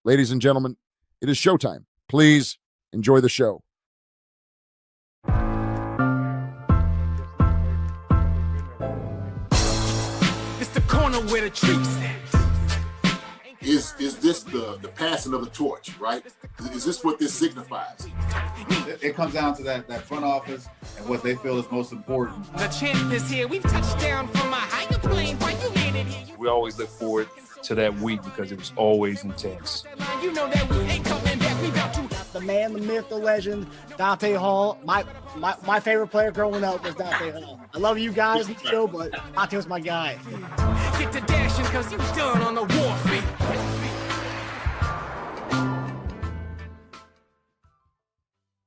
Ladies and gentlemen, it is showtime. Please enjoy the show. It's the corner where the Chiefs at. Is this the passing of the torch, right? Is this what this signifies? It comes down to that front office and what they feel is most important. The champ is here. We've touched down from a higher plane. Why you landed here? We always look forward to that week because it was always intense. You know that we ain't coming back. We about to. The man, the myth, the legend, Dante Hall. My favorite player growing up was Dante Hall. I love you guys in the show, but Dante was my guy. Get to dashing because you done on the warfare.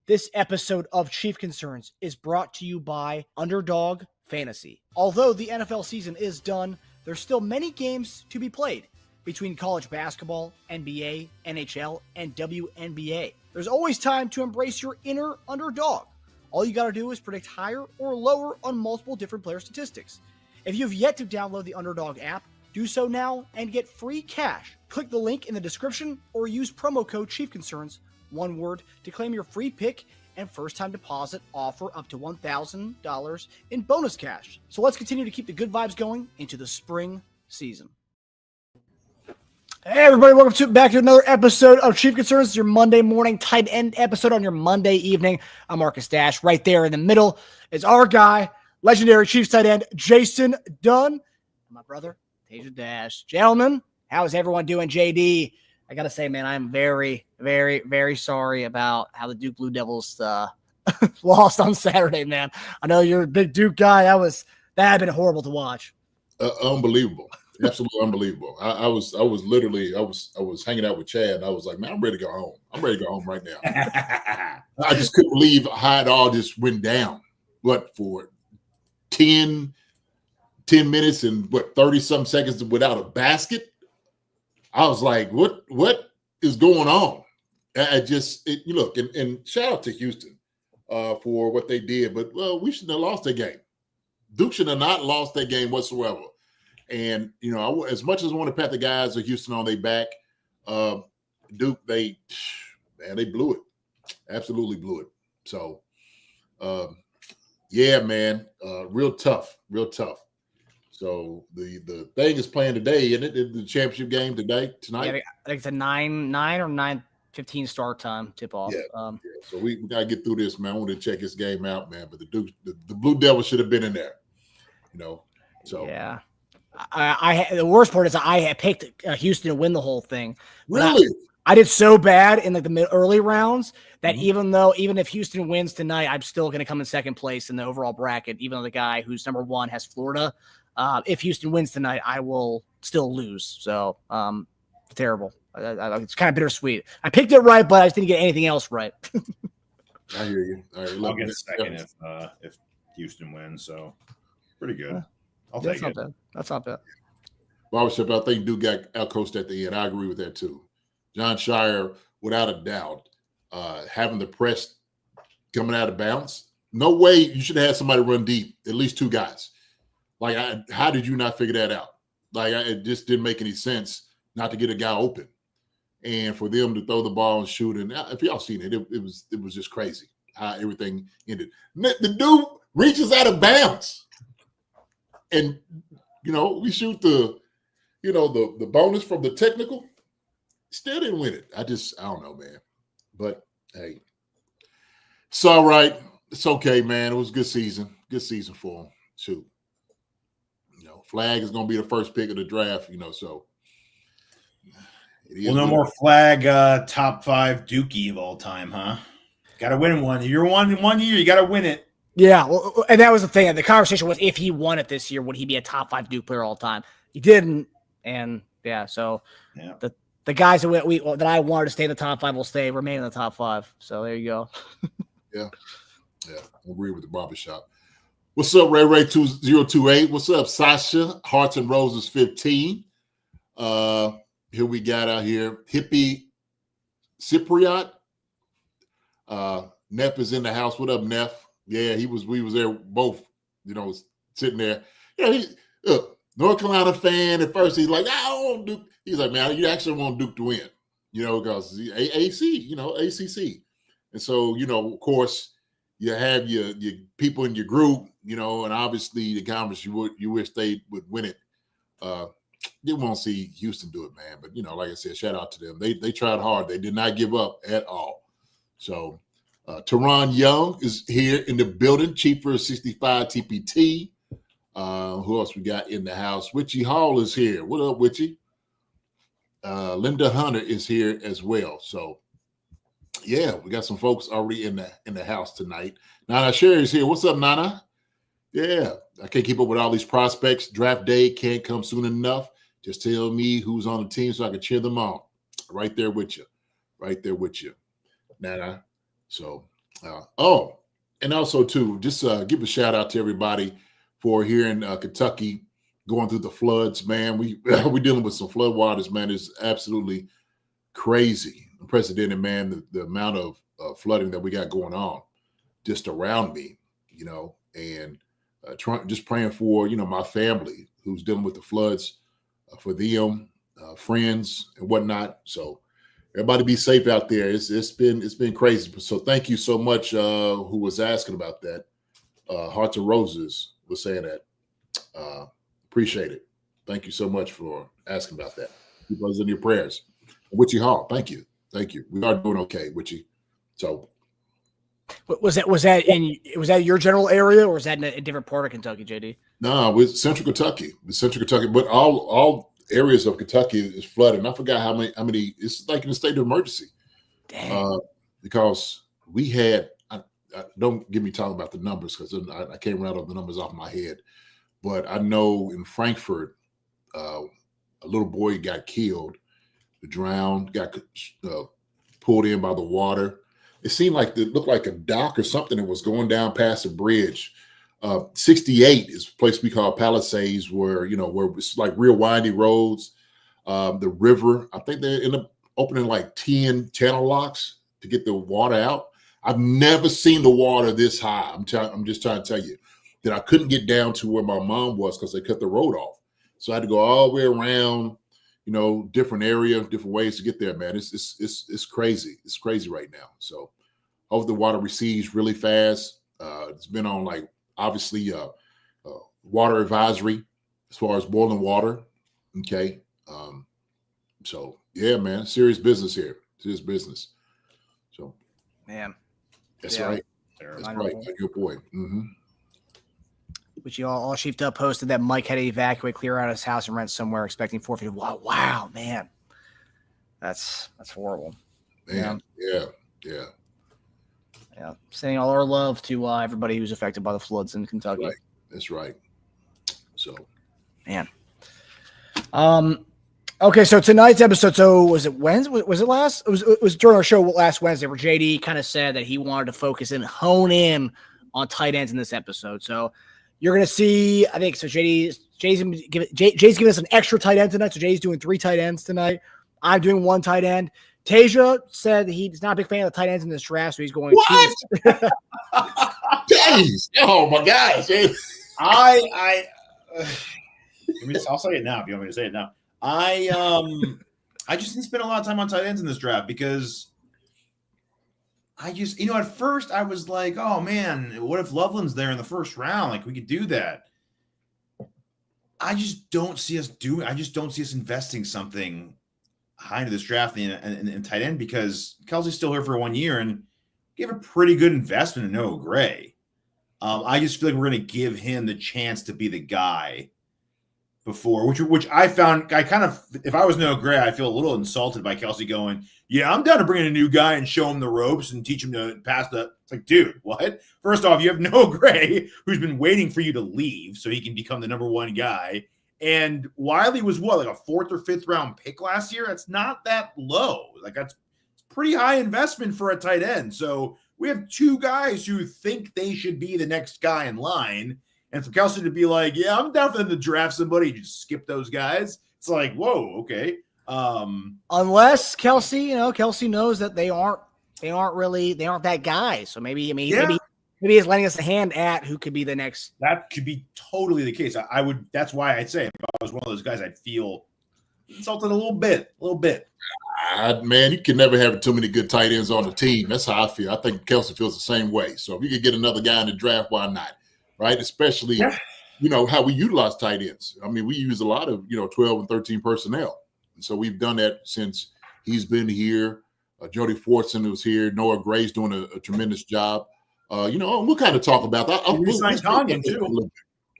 This episode of Chief Concerns is brought to you by Underdog Fantasy. Although the NFL season is done, there's still many games to be played between college basketball, NBA, NHL, and WNBA. There's always time to embrace your inner underdog. All you got to do is predict higher or lower on multiple different player statistics. If you have yet to download the Underdog app, do so now and get free cash. Click the link in the description or use promo code ChiefConcerns, one word, to claim your free pick and first-time deposit offer up to $1,000 in bonus cash. So let's continue to keep the good vibes going into the spring season. Hey everybody, welcome back to another episode of Chief Concerns. It's your Monday morning tight end episode on your Monday evening. I'm Marcus Dash. Right there in the middle is our guy, legendary Chiefs tight end Jason Dunn, and my brother, Tasia Dash. Gentlemen, how is everyone doing? JD, I got to say, man, I'm very, very, very sorry about how the Duke Blue Devils lost on Saturday, man. I know you're a big Duke guy. That had been horrible to watch. Unbelievable. Absolutely unbelievable. I was hanging out with Chad and I was like, man, I'm ready to go home. I'm ready to go home right now. I just couldn't believe how it all just went down. What, for 10 minutes and 30-something seconds without a basket? I was like, what is going on? Look, and shout out to Houston for what they did, but we shouldn't have lost that game. Duke should have not lost that game whatsoever. And, as much as I want to pat the guys of Houston on their back, Duke, they blew it. Absolutely blew it. So, yeah, man, real tough. So the thing is playing today, isn't it? The championship game tonight? Yeah, I think it's a 9 or 9:15 start time tip off. Yeah. So we got to get through this, man. I want to check this game out, man. But the Blue Devils should have been in there, So yeah. The worst part is I had picked Houston to win the whole thing. Really? I did so bad in the early rounds that even if Houston wins tonight, I'm still going to come in second place in the overall bracket, even though the guy who's number one has Florida. If Houston wins tonight, I will still lose. So terrible. It's kind of bittersweet. I picked it right, but I just didn't get anything else right. I hear you. All right, I'll get second if Houston wins. So pretty good. I'll take it. That's not bad. Barbershop, I think Duke got outcoached at the end. I agree with that too. John Shire, without a doubt, having the press coming out of bounds. No way you should have had somebody run deep, at least two guys. How did you not figure that out? It just didn't make any sense not to get a guy open. And for them to throw the ball and shoot. And if y'all seen it, it was just crazy how everything ended. The dude reaches out of bounds. And, we shoot the bonus from the technical. Still didn't win it. I don't know, man. But, hey, it's all right. It's okay, man. It was a good season. Good season for them, too. Flag is going to be the first pick of the draft, so. Well, no more Flag top 5 Dookie of all time, huh? Got to win one. You're one year. You got to win it. Yeah, well, and that was the thing. The conversation was if he won it this year, would he be a top 5 Duke player all time? He didn't, and so the guys that I wanted to stay in the top 5 will remain in the top 5. So there you go. Yeah, I agree with the barbershop. What's up, Ray 2028? What's up, Sasha? Hearts and Roses 15. Here we got out here Hippie Cypriot. Neff is in the house. What up, Neff? Yeah, we was there both, sitting there. Yeah, he's North Carolina fan. At first, he's like, I don't want Duke. He's like, man, you actually want Duke to win. because AAC, ACC. And so, of course, you have your people in your group, and obviously the conference you wish they would win it. You won't see Houston do it, man. But, like I said, shout out to them. They tried hard. They did not give up at all. So Teron Young is here in the building, Cheaper 65 TPT. Who else we got in the house? Witchy Hall is here. What up, Witchy? Linda Hunter is here as well. So, yeah, we got some folks already in the house tonight. Nana Sherry is here. What's up, Nana? Yeah, I can't keep up with all these prospects. Draft day can't come soon enough. Just tell me who's on the team so I can cheer them on. Right there with you. Nana. So, and also, too, just give a shout out to everybody for here in Kentucky going through the floods, man. We're dealing with some flood waters, man. It's absolutely crazy, unprecedented, man, the amount of flooding that we got going on just around me, and just praying for, my family who's dealing with the floods, for them, friends and whatnot. So everybody be safe out there. It's been crazy. So thank you so much who was asking about that. Hearts of Roses was saying that. Appreciate it. Thank you so much for asking about that. Keep us in your prayers. Witchy Hall, thank you. We are doing okay, Witchy. So was that your general area, or was that in a different part of Kentucky, JD? No, it's Central Kentucky. But all areas of Kentucky is flooded. I forgot how many. It's like in a state of emergency. Dang. Because we had. Don't get me talking about the numbers because I can't rattle the numbers off my head. But I know in Frankfurt, a little boy got killed, drowned, got pulled in by the water. It seemed like it looked like a dock or something that was going down past a bridge. 68 is a place we call Palisades, where it's like real windy roads. The river, I think they end up opening like 10 channel locks to get the water out. I've never seen the water this high. I'm just trying to tell you that I couldn't get down to where my mom was because they cut the road off. So I had to go all the way around, different area, different ways to get there, man. It's crazy. It's crazy right now. So hope the water recedes really fast. It's been on obviously water advisory as far as boiling water. Okay. So yeah, man, serious business here. Serious business. So, man, that's right. That's right. Good boy. Mm-hmm. Which you all sheeped up posted that Mike had to evacuate, clear out his house, and rent somewhere, expecting forfeit. Wow, man, that's horrible. Man, yeah. Sending all our love to everybody who's affected by the floods in Kentucky. That's right. So, man. Okay, so tonight's episode. So was it Wednesday? Was it last? It was during our show last Wednesday where JD kind of said that he wanted to focus and hone in on tight ends in this episode. So you're gonna see. I think so. Jay's giving us an extra tight end tonight. So JD's doing 3 tight ends tonight. I'm doing 1 tight end. Tasia said he's not a big fan of the tight ends in this draft, so he's going. What? Jeez! Oh my gosh! I'll say it now if you want me to say it now. I just didn't spend a lot of time on tight ends in this draft because I just, at first I was like, oh man, what if Loveland's there in the first round? Like we could do that. I just don't see us investing something high into this draft in tight end because Kelsey's still here for 1 year and gave a pretty good investment in Noah Gray. I just feel like we're going to give him the chance to be the guy before, which I found, if I was Noah Gray, I feel a little insulted by Kelsey going, yeah, I'm down to bring in a new guy and show him the ropes and teach him to pass it's like, dude, what? First off, you have Noah Gray, who's been waiting for you to leave so he can become the number 1 guy. And Wiley was like a 4th or 5th round pick last year? That's not that low. That's pretty high investment for a tight end. So we have 2 guys who think they should be the next guy in line. And for Kelsey to be like, yeah, I'm down for them to draft somebody, just skip those guys. It's like, whoa, okay. Unless Kelsey knows that they aren't that guy. So maybe he's letting us a hand at who could be the next. That could be totally the case. That's why I'd say if I was one of those guys, I'd feel insulted a little bit. Man, you can never have too many good tight ends on the team. That's how I feel. I think Kelsey feels the same way. So if you could get another guy in the draft, why not? Right? Especially, how we utilize tight ends. I mean, we use a lot of, 12 and 13 personnel. And so we've done that since he's been here. Jody Fortson was here. Noah Gray's doing a tremendous job. We'll kind of talk about that. We re-signed Tanyan, too.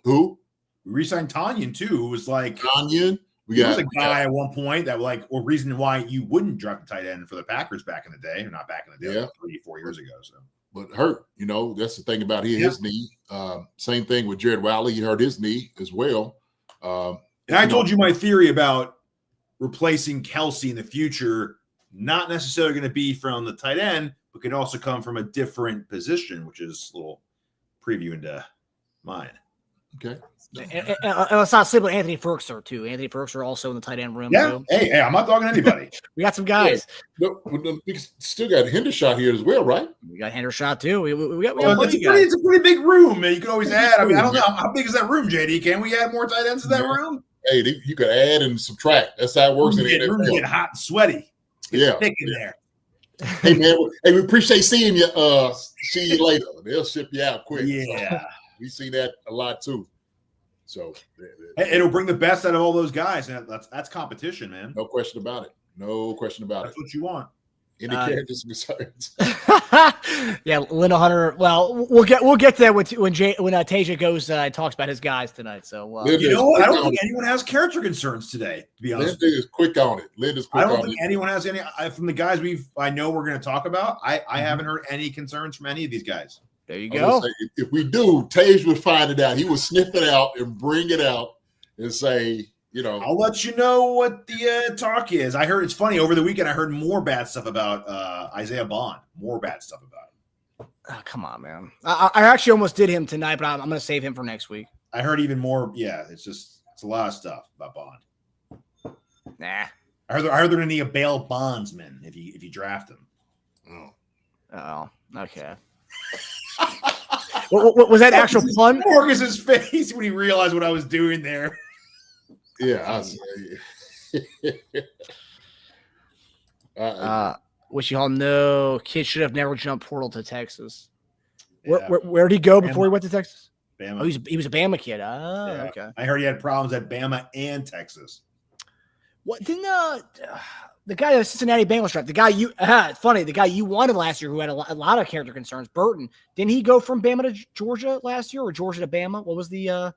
Who? We re-signed Tanyan, too, who was like Tanyan. He was a guy at one point that or reason why you wouldn't draft a tight end for the Packers back in the day, or not back in the day, 3-4 years ago. So, but hurt, that's the thing about his knee. Same thing with Jared Wiley. He hurt his knee as well. And I told you my theory about replacing Kelsey in the future, not necessarily going to be from the tight end, but can also come from a different position, which is a little preview into mine. Okay. And let's not sleep with Anthony Ferguson too. Anthony Ferguson also in the tight end room. Yeah. Too. Hey, I'm not talking to anybody. We got some guys. Yeah. We still got Hendershot here as well, right? We got Hendershot too. We got it's a pretty big room, man. You can always add. I mean, I don't know how big is that room, JD. Can we add more tight ends in that room? Hey, you could add and subtract. That's how it works in the NFL. Room get hot and sweaty. It's thick in there. Hey man, we appreciate seeing you. See you later. They'll ship you out quick. Yeah, so we see that a lot too. So it'll bring the best out of all those guys, and that's competition, man. No question about it. No question about That's what you want. Any characters concerns? Yeah, Lynn Hunter. Well, we'll get to that when Tasia goes talks about his guys tonight. So I don't think anyone has character concerns today. To be honest, Lynn is quick on it. I don't think anyone has any from the guys I know we're going to talk about. I haven't heard any concerns from any of these guys. There you go. If we do, Tage would find it out. He would sniff it out and bring it out and say, I'll let you know what the talk is. I heard it's funny over the weekend. I heard more bad stuff about Isaiah Bond. More bad stuff about him. Oh, come on, man. I actually almost did him tonight, but I'm going to save him for next week. I heard even more. Yeah, it's a lot of stuff about Bond. Nah. I heard they're going to need a bail bondsman if you draft him. Oh, okay. What was that actual pun? Marcus's face when he realized what I was doing there. Yeah. Which you all know, kid should have never jumped portal to Texas. Where did he go before he went to Texas? Bama. Oh, he was a Bama kid. Oh, yeah. Okay. I heard he had problems at Bama and Texas. What didn't the guy at Cincinnati Bengals draft? The guy it's funny. The guy you wanted last year, who had a lot of character concerns, Burton. Didn't he go from Bama to Georgia last year, or Georgia to Bama? What was the?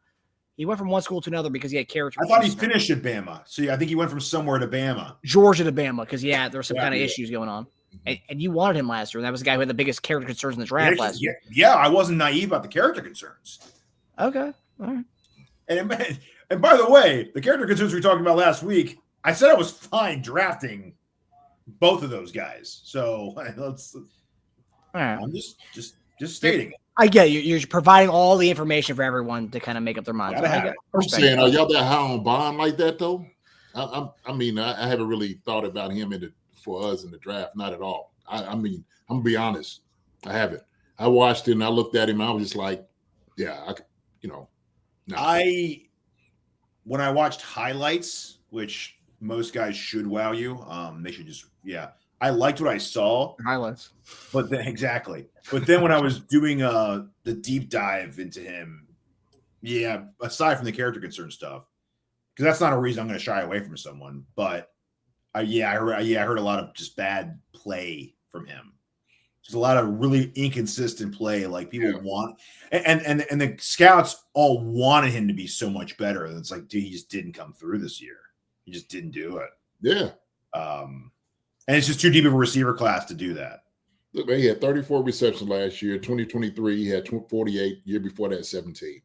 He went from one school to another because he had character. I thought he finished at Bama. So I think he went from somewhere to Bama. Georgia to Bama because there were some kind of issues going on. And you wanted him last year. And that was the guy who had the biggest character concerns in the draft last year. Yeah, I wasn't naive about the character concerns. Okay. All right. And by the way, the character concerns we were talking about last week, I said I was fine drafting both of those guys. So I'm just stating it. I get you. You're providing all the information for everyone to kind of make up their minds. I'm saying, are y'all that high on Bond like that though? I haven't really thought about him for us in the draft. Not at all. I mean, I'm gonna be honest. I haven't. I watched him. I looked at him. I was just like, yeah, no. When I watched highlights, which most guys should wow you, they should just I liked what I saw. Highlights. But exactly. But then when I was doing the deep dive into him, aside from the character concern stuff, because that's not a reason I'm going to shy away from someone. But I heard a lot of just bad play from him. Just a lot of really inconsistent play, like people want, and the scouts all wanted him to be so much better. And it's like, dude, he just didn't come through this year. He just didn't do it. Yeah. And it's just too deep of a receiver class to do that. Look, man, he had 34 receptions last year. 2023, he had 48. Year before that, 17.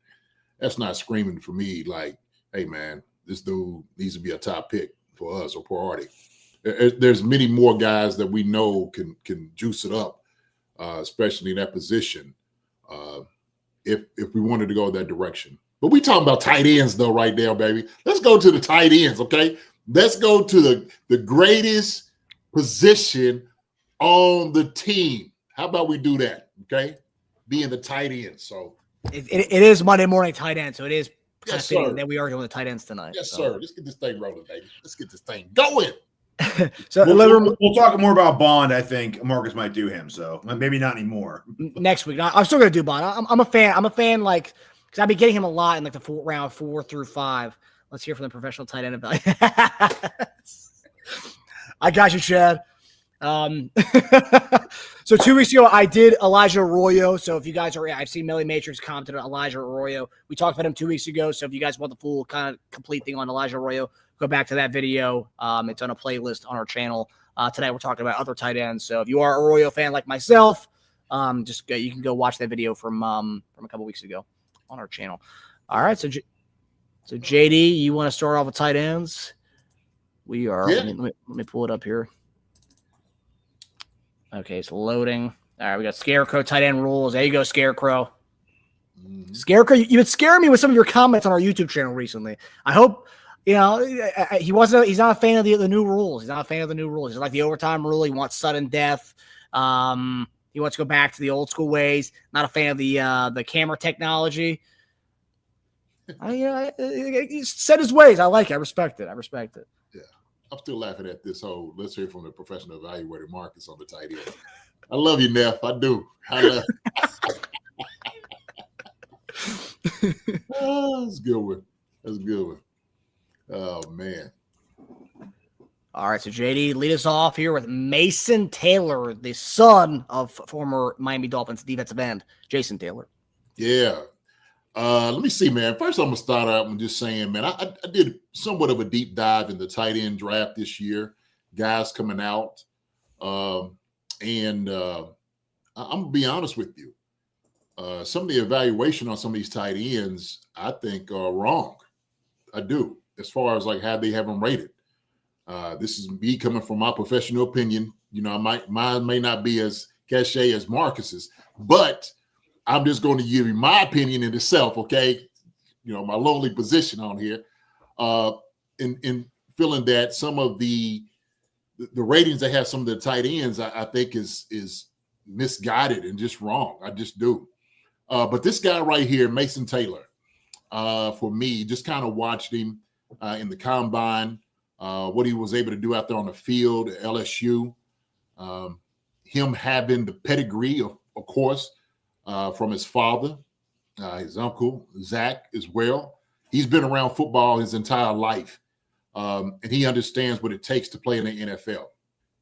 That's not screaming for me like, hey, man, this dude needs to be a top pick for us or priority. There's many more guys that we know can juice it up, especially in that position, if we wanted to go that direction. But we talking about tight ends, though, right now, baby. Let's go to the tight ends, okay? Let's go to the greatest position on the team. How about we do that, okay? Being the tight end. So it is Monday morning tight end, so it is yes, sir. That we are doing the tight ends tonight. Yes, sir. Let's get this thing rolling, baby. Let's get this thing going. So we'll talk more about Bond. I think Marcus might do him, so maybe not anymore. Next week. I'm still gonna do Bond. I'm a fan. I'm a fan, like, because I've been getting him a lot in like the round 4 through 5. Let's hear from the professional tight end. I got you, Chad. So 2 weeks ago, I did Elijah Arroyo. So if you guys are, I've seen Melly Matrix commented on Elijah Arroyo. We talked about him 2 weeks ago. So if you guys want the full kind of complete thing on Elijah Arroyo, go back to that video. It's on a playlist on our channel. Today we're talking about other tight ends. So if you are a Arroyo fan like myself, just go, you can go watch that video from a couple weeks ago on our channel. All right, so JD, you want to start off with tight ends? We are. Yeah. Let me pull it up here. Okay, it's loading. All right, we got Scarecrow tight end rules. There you go, Scarecrow. Mhm. Scarecrow, you've been scaring me with some of your comments on our YouTube channel recently. I hope, he's not a fan of the new rules. He's not a fan of the new rules. He's like the overtime rule. He wants sudden death. He wants to go back to the old school ways. Not a fan of the camera technology. He set his ways. I like it. I respect it. Yeah. I'm still laughing at this whole, let's hear from the professional evaluator Marcus on the tight end. I love you, Neff. I do. I love Oh, that's a good one. That's a good one. Oh, man. All right, so JD, lead us off here with Mason Taylor, the son of former Miami Dolphins defensive end, Jason Taylor. Yeah. Let me see, man. First, I'm going to start out with just saying, man, I did somewhat of a deep dive in the tight end draft this year, guys coming out. I'm going to be honest with you. Some of the evaluation on some of these tight ends, I think, are wrong. I do, as far as like how they have them rated. This is me coming from my professional opinion. You know, mine may not be as cachet as Marcus's, but I'm just going to give you my opinion in itself, okay? You know, my lowly position on here, in feeling that some of the ratings they have some of the tight ends, I think is misguided and just wrong. I just do. But this guy right here, Mason Taylor, for me, just kind of watched him in the combine, what he was able to do out there on the field at LSU, him having the pedigree, of course, from his father, his uncle, Zach, as well. He's been around football his entire life, and he understands what it takes to play in the NFL.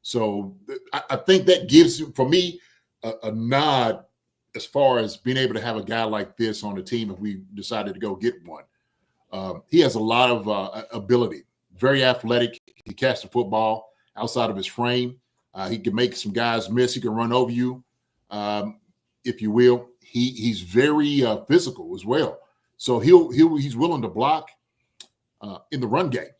So I think that gives, for me, a nod as far as being able to have a guy like this on the team if we decided to go get one. He has a lot of ability, very athletic. He can catch the football outside of his frame. He can make some guys miss. He can run over you, if you will. He's very physical as well. So he's willing to block in the run game.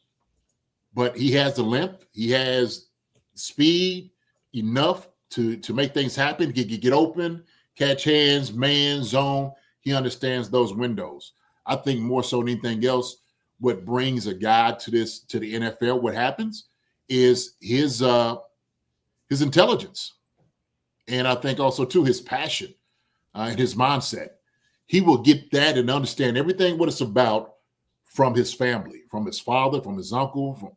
But he has the length. He has speed enough to make things happen. He can get open, catch hands, man, zone. He understands those windows. I think more so than anything else, what brings a guy to the NFL, what happens is his intelligence. And I think also, too, his passion and his mindset. He will get that and understand everything what it's about from his family, from his father, from his uncle, from,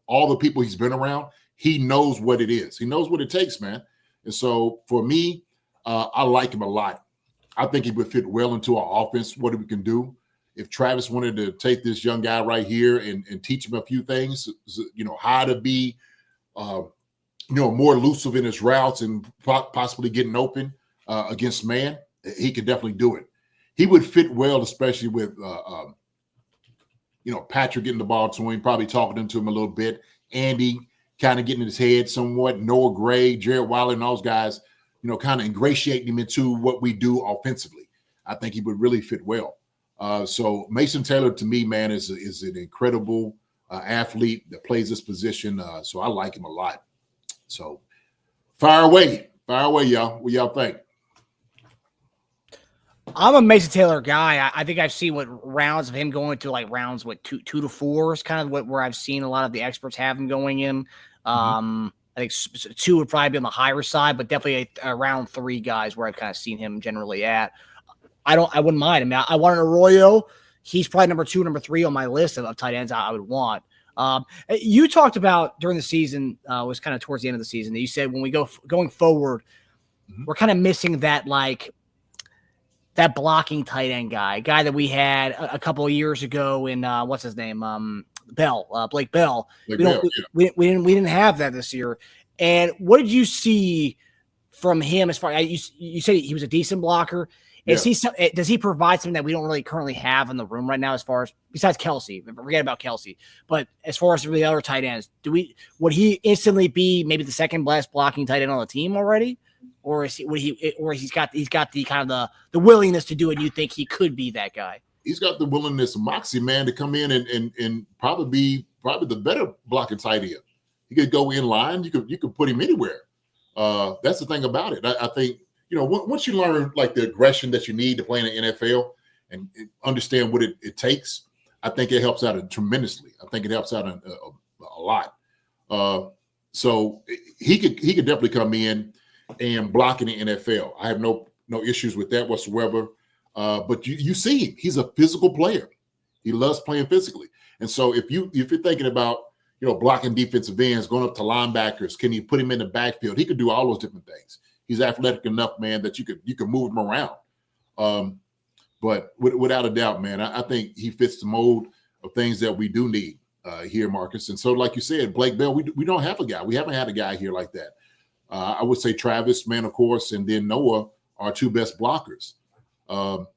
all the people he's been around. He knows what it is. He knows what it takes, man. And so for me, I like him a lot. I think he would fit well into our offense, what we can do. If Travis wanted to take this young guy right here and teach him a few things, how to be, more elusive in his routes and possibly getting open against man, he could definitely do it. He would fit well, especially with, Patrick getting the ball to him, probably talking to him a little bit. Andy kind of getting in his head somewhat. Noah Gray, Jared Wilder, and those guys, kind of ingratiating him into what we do offensively. I think he would really fit well. So Mason Taylor, to me, man, is an incredible athlete that plays this position. So I like him a lot. So fire away, y'all. What y'all think? I'm a Mason Taylor guy. I think I've seen what rounds of him going to like rounds with 2 to 4 is kind of where I've seen a lot of the experts have him going in. I think 2 would probably be on the higher side, but definitely around 3 guys where I've kind of seen him generally at. I wouldn't mind. I mean, I want an Arroyo. He's probably number 2, number 3 on my list of tight ends I would want. You talked about during the season, was kind of towards the end of the season, that you said when we going forward, we're kind of missing that that blocking tight end guy that we had a couple of years ago in what's his name, Blake Bell. We didn't have that this year. And what did you see from him as far as you said he was a decent blocker? Does he provide something that we don't really currently have in the room right now, as far as besides Kelsey? Forget about Kelsey, but as far as the other tight ends, would he instantly be maybe the second best blocking tight end on the team already, or he's got the kind of the willingness to do it? And you think he could be that guy? He's got the willingness, moxie, man, to come in and probably be the better blocking tight end. He could go in line. You could put him anywhere. That's the thing about it. I think, once you learn like the aggression that you need to play in the NFL and understand what it takes, I think it helps out tremendously. I think it helps out a lot. So he could definitely come in and block in the NFL. I have no issues with that whatsoever. But you see him. He's a physical player. He loves playing physically. And so if you're thinking about, blocking defensive ends, going up to linebackers, can you put him in the backfield? He could do all those different things. He's athletic enough, man, that you could move him around. But without a doubt, man, I think he fits the mold of things that we do need here, Marcus. And so, like you said, Blake Bell, we don't have a guy. We haven't had a guy here like that. I would say Travis, man, of course, and then Noah are two best blockers.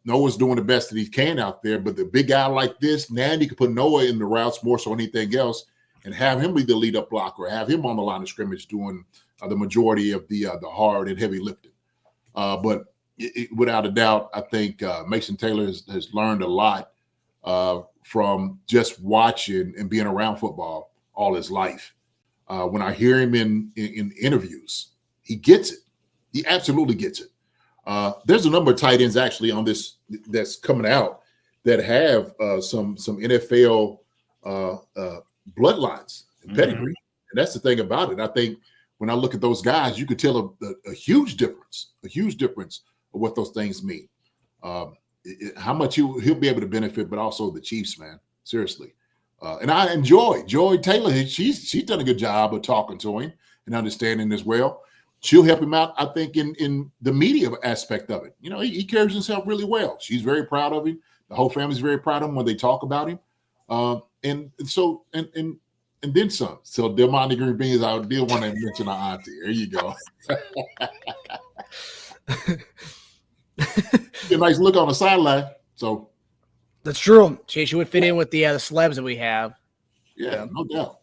Noah's doing the best that he can out there, but the big guy like this, Nandy could put Noah in the routes more so anything else and have him be the lead up blocker, have him on the line of scrimmage doing the majority of the hard and heavy lifting. But without a doubt, I think Mason Taylor has learned a lot from just watching and being around football all his life. When I hear him in interviews, he gets it. He absolutely gets it. There's a number of tight ends actually on this that's coming out that have some NFL bloodlines and pedigree. And that's the thing about it. I think when I look at those guys, you could tell a huge difference of what those things mean. How much he'll be able to benefit, but also the Chiefs, man. Seriously. And I enjoy Joy Taylor. She's done a good job of talking to him and understanding as well. She'll help him out, I think, in the media aspect of it. He carries himself really well. She's very proud of him. The whole family's very proud of him when they talk about him. And then some. So Delmonte Green Beans, I did want to mention our auntie. There you go. A nice look on the sideline. So that's true. She would fit in with the celebs that we have. Yeah, no doubt.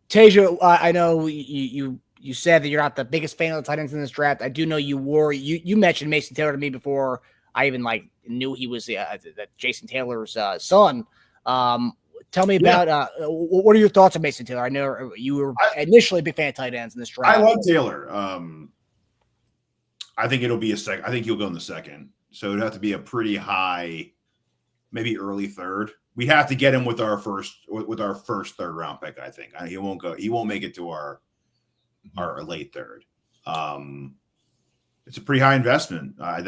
Tasia, I know you said that you're not the biggest fan of the tight ends in this draft. I do know you mentioned Mason Taylor to me before I even knew he was that Jason Taylor's son. Tell me about what are your thoughts on Mason Taylor? I know you were initially a big fan of tight ends in this draft. I love Taylor. I think it'll be a second. I think he'll go in the second. So it'd have to be a pretty high, maybe early third. We have to get him with our first third round pick. I think he won't go. He won't make it to our late third. It's a pretty high investment. I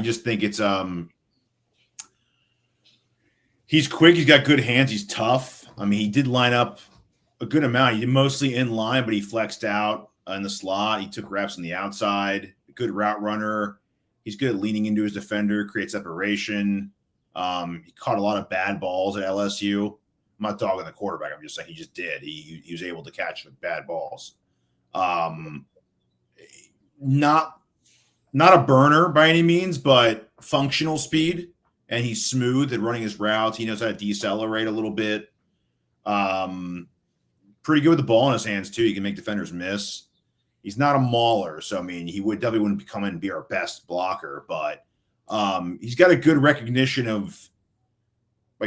just think it's he's quick. He's got good hands. He's tough. I mean, he did line up a good amount. He did mostly in line, but he flexed out in the slot. He took reps on the outside. Good route runner. He's good at leaning into his defender, create separation. He caught a lot of bad balls at LSU. I'm not dogging the quarterback. I'm just saying he just did. He was able to catch bad balls. Not a burner by any means, but functional speed. And he's smooth at running his routes. He knows how to decelerate a little bit. Pretty good with the ball in his hands, too. He can make defenders miss. He's not a mauler, so, I mean, he definitely wouldn't come in and be our best blocker, but he's got a good recognition of,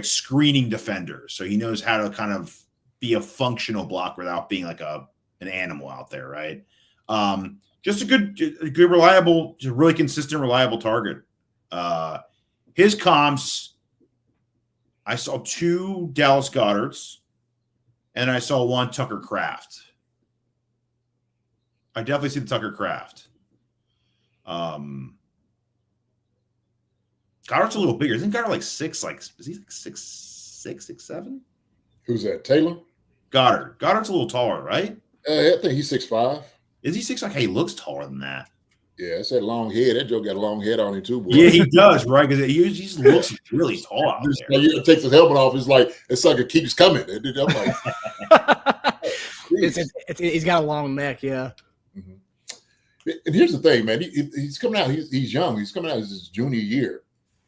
screening defenders. So he knows how to kind of be a functional blocker without being an animal out there, right? Just a good, reliable, just really consistent, reliable target. His comps, I saw 2 Dallas Goederts, and I saw 1 Tucker Kraft. I definitely see the Tucker Kraft. Goddard's a little bigger. Isn't Goddard 6', is he 6'6", 6'7"? Who's that? Taylor? Goddard. Goddard's a little taller, right? I think he's 6'5". Is he 6'? Hey, he looks taller than that. Yeah, it's that long head. That Joe got a long head on him too, boy. Yeah, he does, right? Because he just looks really tall out Just, there. he takes his helmet off. It's like it's like it keeps coming. And I'm like, he's got a long neck, yeah. Mm-hmm. And here's the thing, man. He's coming out. He's young. He's coming out as his junior year.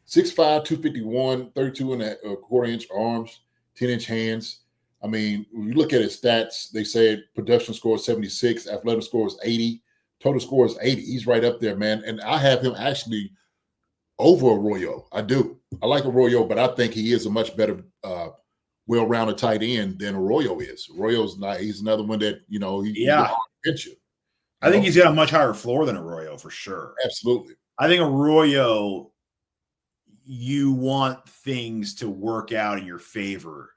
6'5", 251, 32 and a quarter-inch arms, 10-inch hands. I mean, when you look at his stats, they said production score is 76, athletic score is 80, total score is 80. He's right up there, man. And I have him actually over Arroyo. I do. I like Arroyo, but I think he is a much better, well-rounded tight end than Arroyo is. Arroyo's not. He's another one that he's pinch you. I think he's got a much higher floor than Arroyo for sure. Absolutely. I think Arroyo, you want things to work out in your favor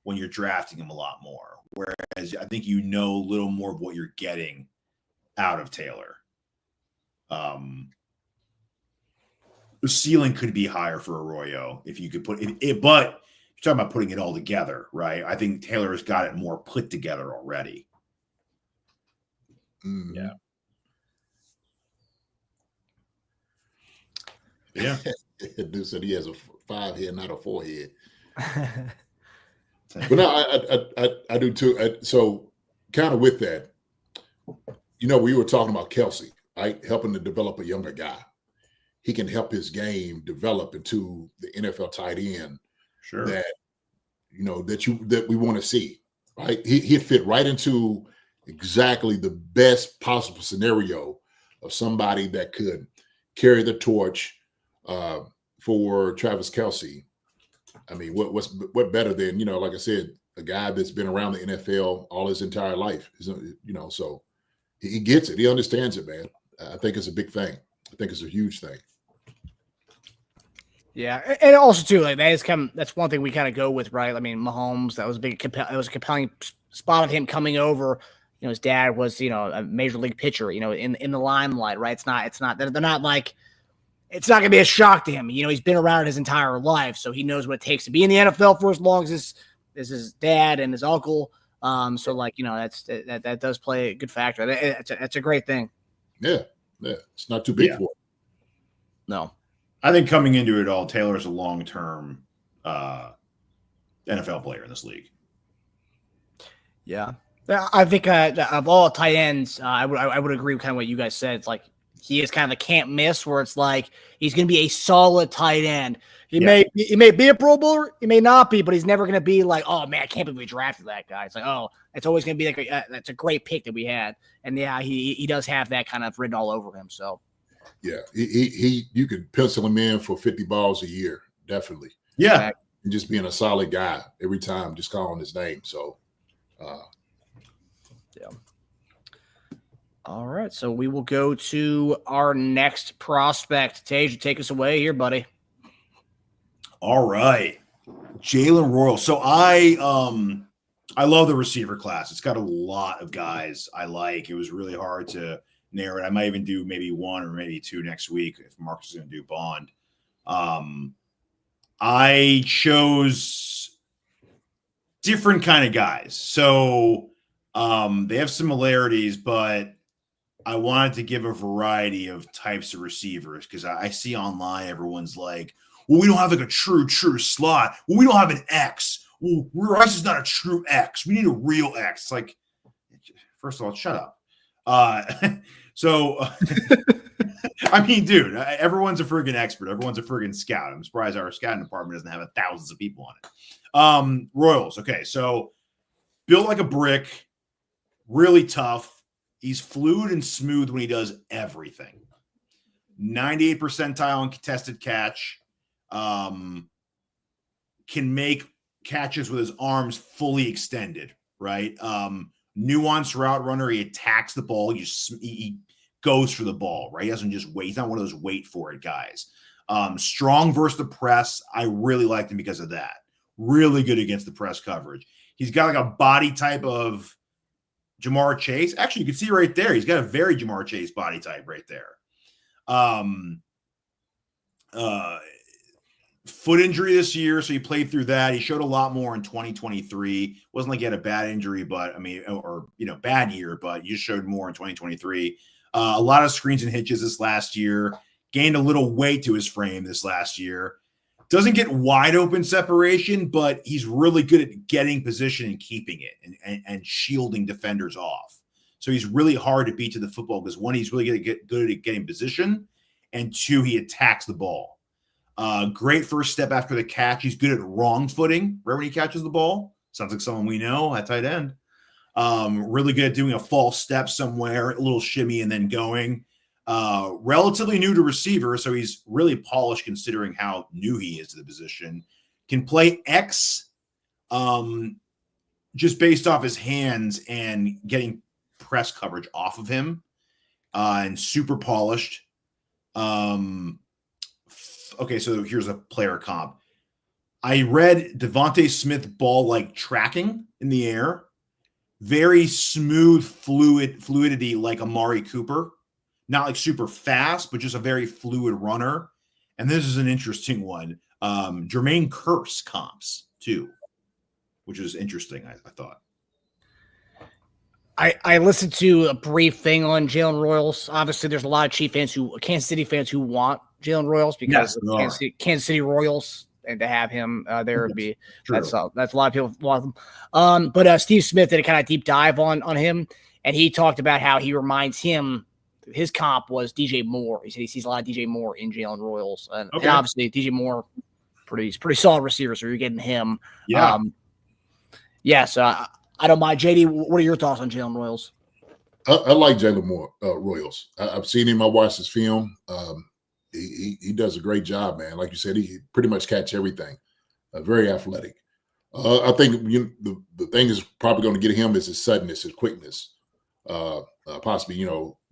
when you're drafting him a lot more. Whereas I think a little more of what you're getting out of Taylor. The ceiling could be higher for Arroyo if you could put it, but you're talking about putting it all together, right? I think Taylor has got it more put together already. Mm-hmm. Yeah. Yeah. Dude said he has a 5 head, not a 4 head. But no, I do too. So kind of with that, we were talking about Kelsey, right? Helping to develop a younger guy. He can help his game develop into the NFL tight end. Sure. That we want to see, right? He'd fit right into exactly the best possible scenario of somebody that could carry the torch for Travis Kelsey. I mean, what better than, like I said, a guy that's been around the NFL all his entire life, so he gets it. He understands it, man. I think it's a big thing. I think it's a huge thing. Yeah, and also too, like that's one thing we kind of go with, right? I mean, Mahomes, that was a compelling spot of him coming over. His dad was, a major league pitcher, in the limelight, right? It's not they're not like, it's not gonna be a shock to him. He's been around his entire life, so he knows what it takes to be in the NFL for as long as his dad and his uncle. So like, that does play a good factor. It's a great thing. Yeah, it's not too big for him. No. I think coming into it all, Taylor's a long-term NFL player in this league. Yeah, I think of all tight ends, I would agree with kind of what you guys said. It's like he is kind of the can't miss, where it's like he's going to be a solid tight end. He may be a Pro Bowler, he may not be, but he's never going to be like, oh man, I can't believe we drafted that guy. It's like, oh, it's always going to be like that's a great pick that we had, and yeah, he does have that kind of written all over him. So. Yeah, you could pencil him in for 50 balls a year, definitely. Yeah, and just being a solid guy every time, just calling his name. So, yeah. All right, so we will go to our next prospect. Tage, take us away here, buddy. All right, Jalen Royal. So I love the receiver class. It's got a lot of guys I like. It was really hard to narrow it. I might even do maybe one or maybe two next week if Marcus is going to do Bond. I chose different kind of guys. So they have similarities, but I wanted to give a variety of types of receivers because I see online everyone's like, well, we don't have like a true slot. Well, we don't have an X. Well, Rice is not a true X. We need a real X. It's like, first of all, shut up. So, I mean, dude, everyone's a friggin' expert. Everyone's a friggin' scout. I'm surprised our scouting department doesn't have thousands of people on it. Royals. Okay. So built like a brick, really tough. He's fluid and smooth when he does everything. 98 percentile in contested catch. Can make catches with his arms fully extended, right? Nuanced route runner. He attacks the ball. He goes for the ball, right? He doesn't just wait. He's not one of those wait for it guys. Strong versus the press. I really liked him because of that. Really good against the press coverage. He's got like a body type of Jamar Chase. Actually, you can see right there. He's got a very Jamar Chase body type right there. foot injury this year, so he played through that. He showed a lot more in 2023. Wasn't like he had a bad injury, but I mean, or bad year, but you showed more in 2023. A lot of screens and hitches this last year. Gained a little weight to his frame this last year. Doesn't get wide open separation, but he's really good at getting position and keeping it and shielding defenders off. So he's really hard to beat to the football because one, he's really good at getting position, and two, he attacks the ball. Great first step after the catch. He's good at wrong footing right when he catches the ball. Sounds like someone we know at tight end. Really good at doing a false step somewhere, a little shimmy and then going. Relatively new to receiver, so he's really polished considering how new he is to the position. Can play X just based off his hands and getting press coverage off of him, and super polished. Okay, so here's a player comp. I read Devontae Smith ball like tracking in the air, very smooth fluidity like Amari Cooper. Not like super fast, but just a very fluid runner. And this is an interesting one. Jermaine Kearse comps too, which is interesting, I thought. I listened to a brief thing on Jalen Royals. Obviously, there's a lot of Kansas City fans who want Jalen Royals because of Kansas City Royals, and to have him there would be that's a lot of people want him. But Steve Smith did a kind of deep dive on him, and he talked about how he reminds him. His comp was DJ Moore. He said he sees a lot of DJ Moore in Jalen Royals, and obviously DJ Moore, pretty solid receiver. So you're getting him. Yeah. So I don't mind. JD, what are your thoughts on Jalen Royals? I like Jalen Moore Royals. I've seen him. I watched his film. He does a great job, man. Like you said, he pretty much catch everything. Very athletic. I think the thing is probably going to get him is his suddenness, his quickness. Possibly,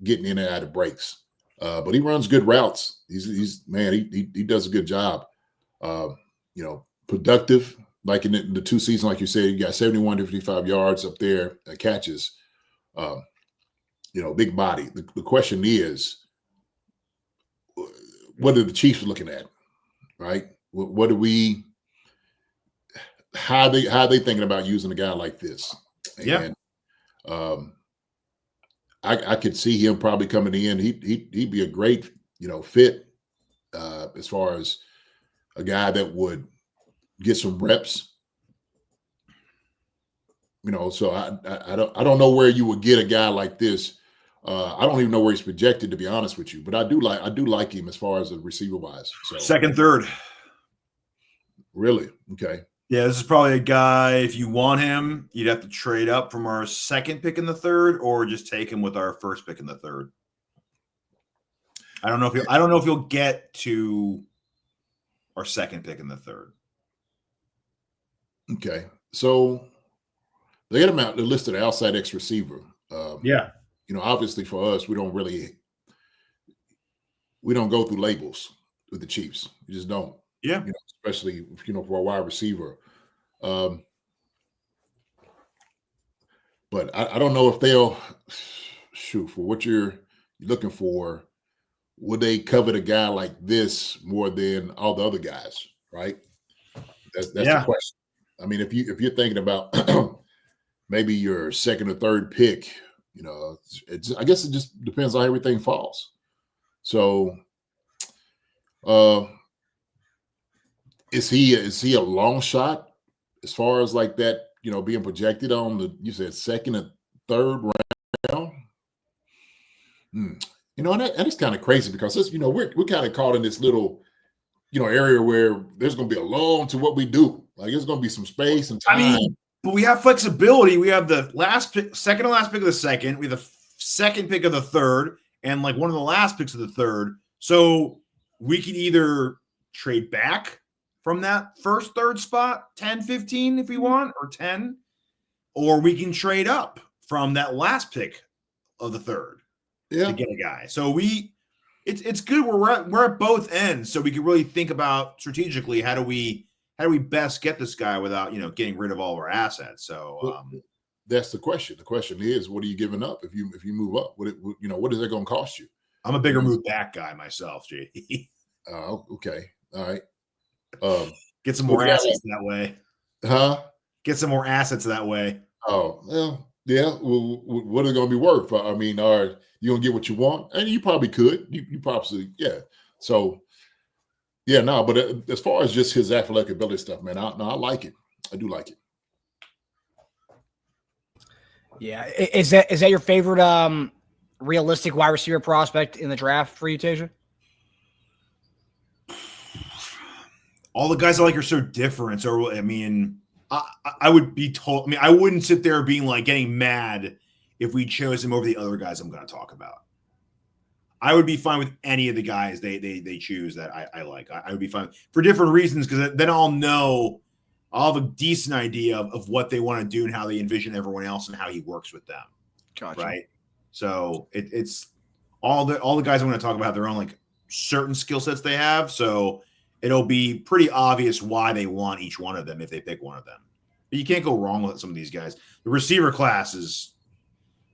getting in and out of breaks. But he runs good routes. He's he does a good job. Productive, like in the two seasons, like you said, you got 71 to 55 yards up there, catches. Big body. The question is, what are the Chiefs looking at, right? What are we? How are they thinking about using a guy like this? And, I could see him probably coming in. He'd be a great, fit as far as a guy that would get some reps. So I don't know where you would get a guy like this. I don't even know where he's projected, to be honest with you. But I do like him as far as a receiver wise. So second, third. Really? Okay. Yeah, this is probably a guy, if you want him, you'd have to trade up from our second pick in the third or just take him with our first pick in the third. I don't know if you'll get to our second pick in the third. Okay. So they got him out. They're listed outside X receiver. Obviously for us, we don't go through labels with the Chiefs. We just don't. Yeah. Especially, for a wide receiver. But I don't know if they'll shoot for what you're looking for. Would they covet a guy like this more than all the other guys? Right. That's the question. I mean, if you're thinking about maybe your second or third pick, I guess it just depends on how everything falls. So, is he a long shot as far as like that, being projected on you said second and third round? And that is kind of crazy because this, we're kind of caught in this little, area where there's going to be a lull to what we do. Like there's going to be some space and time. But we have flexibility. We have the second to last pick of the second. We have the second pick of the third and like one of the last picks of the third. So we can either trade back from that first, third spot, 10, 15 if we want, or 10, or we can trade up from that last pick of the third to get a guy. So it's good. We're at both ends, so we can really think about strategically how do we best get this guy without getting rid of all of our assets. So that's the question. The question is, what are you giving up if you move up? What is that going to cost you? I'm a bigger move back guy myself, J. Okay, all right. Get some more assets that way. Huh? Get some more assets that way. Oh, well, yeah. Well, what are they going to be worth? I mean, are you going to get what you want? And you probably could. You probably, yeah. So, yeah, no. But as far as just his athletic ability stuff, man, I like it. I do like it. Yeah, is that your favorite realistic wide receiver prospect in the draft for you, Tasia? All the guys I like are so different. So I mean, I would be told. I mean, I wouldn't sit there being like getting mad if we chose him over the other guys I'm going to talk about. I would be fine with any of the guys they choose that I like. I would be fine for different reasons because then I'll have a decent idea of what they want to do and how they envision everyone else and how he works with them. Gotcha. Right. So it's all the guys I'm going to talk about have their own like certain skill sets they have. So it'll be pretty obvious why they want each one of them if they pick one of them. But you can't go wrong with some of these guys. The receiver class is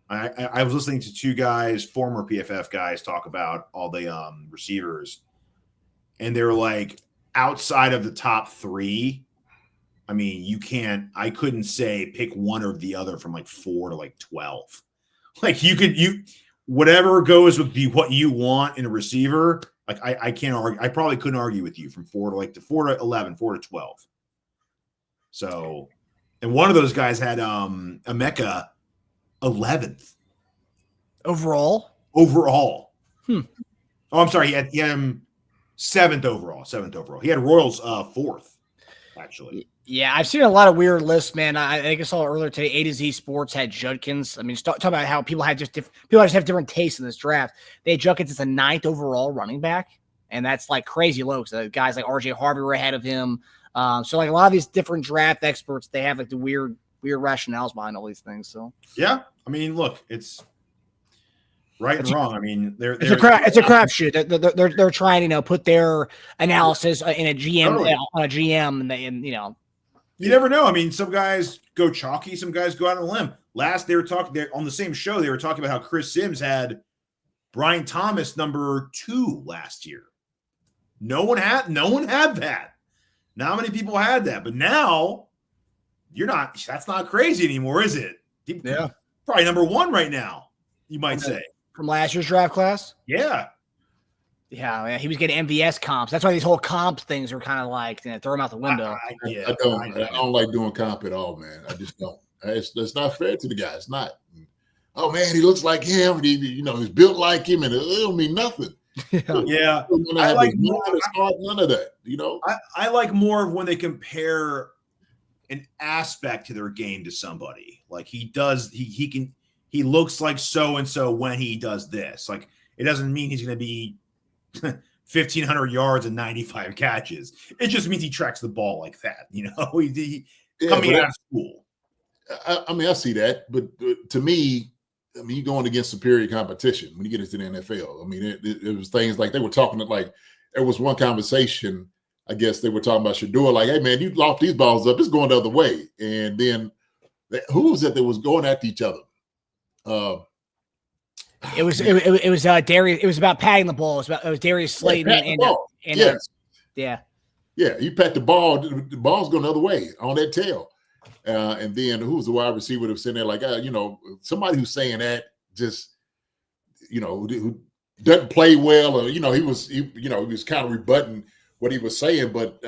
I was listening to two guys, former PFF guys, talk about all the receivers, and they're like outside of the top three. I mean, I couldn't say pick one or the other from like 4 to like 12. Like whatever goes with what you want in a receiver. Like I can't argue. I probably couldn't argue with you from 4 to 11, 4 to 12. So, and one of those guys had Emeka 11th overall. Oh, I'm sorry. He had him 7th overall. He had Royals 4th, actually. Yeah, I've seen a lot of weird lists, man. I think I saw earlier today. A to Z Sports had Judkins. I mean, talk about how people just have different tastes in this draft. They had Judkins as the 9th overall running back, and that's like crazy low. So guys like RJ Harvey were ahead of him. So like a lot of these different draft experts, they have like the weird rationales behind all these things. So yeah, I mean, look, it's right and wrong. I mean, it's a crapshoot. They're trying to put their analysis in a GM on a GM, and you never know. I mean, some guys go chalky, some guys go out on a limb. Last they were talking on the same show, they were talking about how Chris Sims had Brian Thomas number 2 last year. No one had that. Not many people had that, but now that's not crazy anymore, is it? Yeah. Probably number 1 right now, you might say. From last year's draft class? Yeah. Yeah, he was getting MVS comps. That's why these whole comp things are kind of like throw them out the window. I don't like doing comp at all, man. I just don't. It's not fair to the guy. It's not. Oh man, he looks like him. He's built like him, and it don't mean nothing. Yeah. I like none of that. I like more of when they compare an aspect to their game to somebody. Like he looks like so and so when he does this. Like it doesn't mean he's going to be 1,500 yards and 95 catches. It just means he tracks the ball like that. Coming out of school. I mean, I see that, but to me, you're going against superior competition when you get into the NFL. I mean, it was things like they were talking like there was one conversation. I guess they were talking about Shador, like, "Hey man, you loft these balls up, it's going the other way." And then who was it that was going at each other? It was Darius. It was about patting the ball. It was Darius Slayton yes. Yeah. You pat the ball, the ball's going the other way on that tail. And then who's the wide receiver that was sitting there like, somebody who's saying that just, who doesn't play well, or he was kind of rebutting what he was saying, but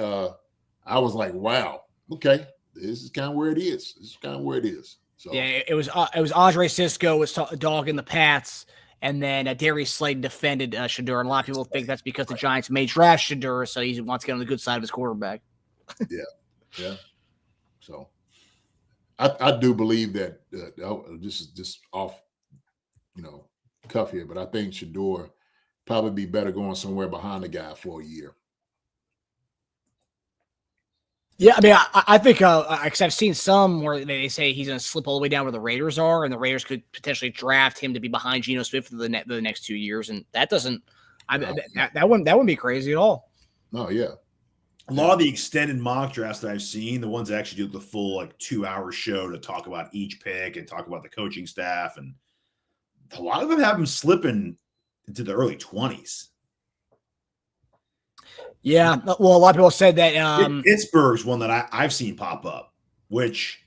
I was like, wow, okay, this is kind of where it is. So yeah, it was Andre Cisco was dogging the Pats, and then Darius Slayton defended Shador, and a lot of people think that's because the Giants may draft Shador, so he wants to get on the good side of his quarterback. Yeah. So I do believe that this is just off, cuff here, but I think Shador probably be better going somewhere behind the guy for a year. Yeah, I mean, I think because I've seen some where they say he's going to slip all the way down where the Raiders are, and the Raiders could potentially draft him to be behind Geno Smith for the next 2 years, and that doesn't that wouldn't be crazy at all. No, yeah. A lot of the extended mock drafts that I've seen, the ones that actually do the full 2-hour show to talk about each pick and talk about the coaching staff, and a lot of them have him slipping into the early 20s. Yeah, well, a lot of people said that. Pittsburgh's one that I've seen pop up, which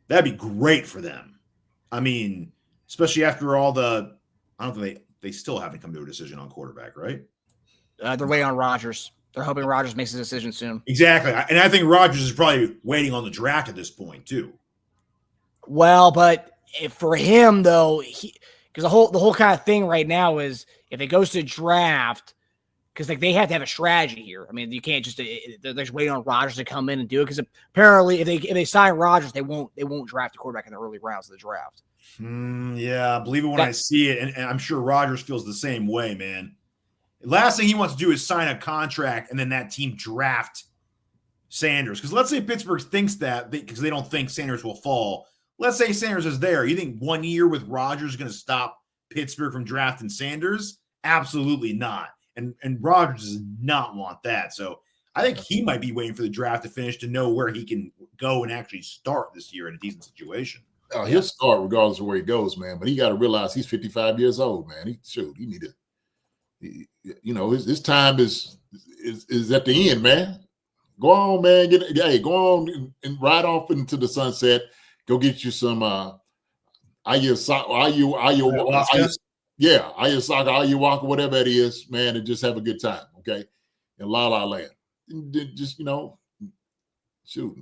that'd be great for them. I mean, especially after all the, I don't think they still haven't come to a decision on quarterback, right? They're waiting on Rodgers. They're hoping Rodgers makes a decision soon. Exactly, and I think Rodgers is probably waiting on the draft at this point too. Well, but for him though, because the whole kind of thing right now is if it goes to draft, because like they have to have a strategy here. I mean, you can't just they're just waiting on Rodgers to come in and do it. Because apparently, if they sign Rodgers, they won't draft a quarterback in the early rounds of the draft. Yeah, I believe it when I see it, and I'm sure Rodgers feels the same way, man. Last thing he wants to do is sign a contract and then that team draft Sanders. Because let's say Pittsburgh thinks that because they don't think Sanders will fall. Let's say Sanders is there. You think 1 year with Rodgers is going to stop Pittsburgh from drafting Sanders? Absolutely not. And Rodgers does not want that. So I think he might be waiting for the draft to finish to know where he can go and actually start this year in a decent situation. He'll start regardless of where he goes, man. But he got to realize he's 55 years old, man. He need to. His time is at the end, man. Go on, man. Go on and ride off into the sunset. Go get you some ayahuasca, whatever it is, man, and just have a good time, okay? In La La Land. And just shoot.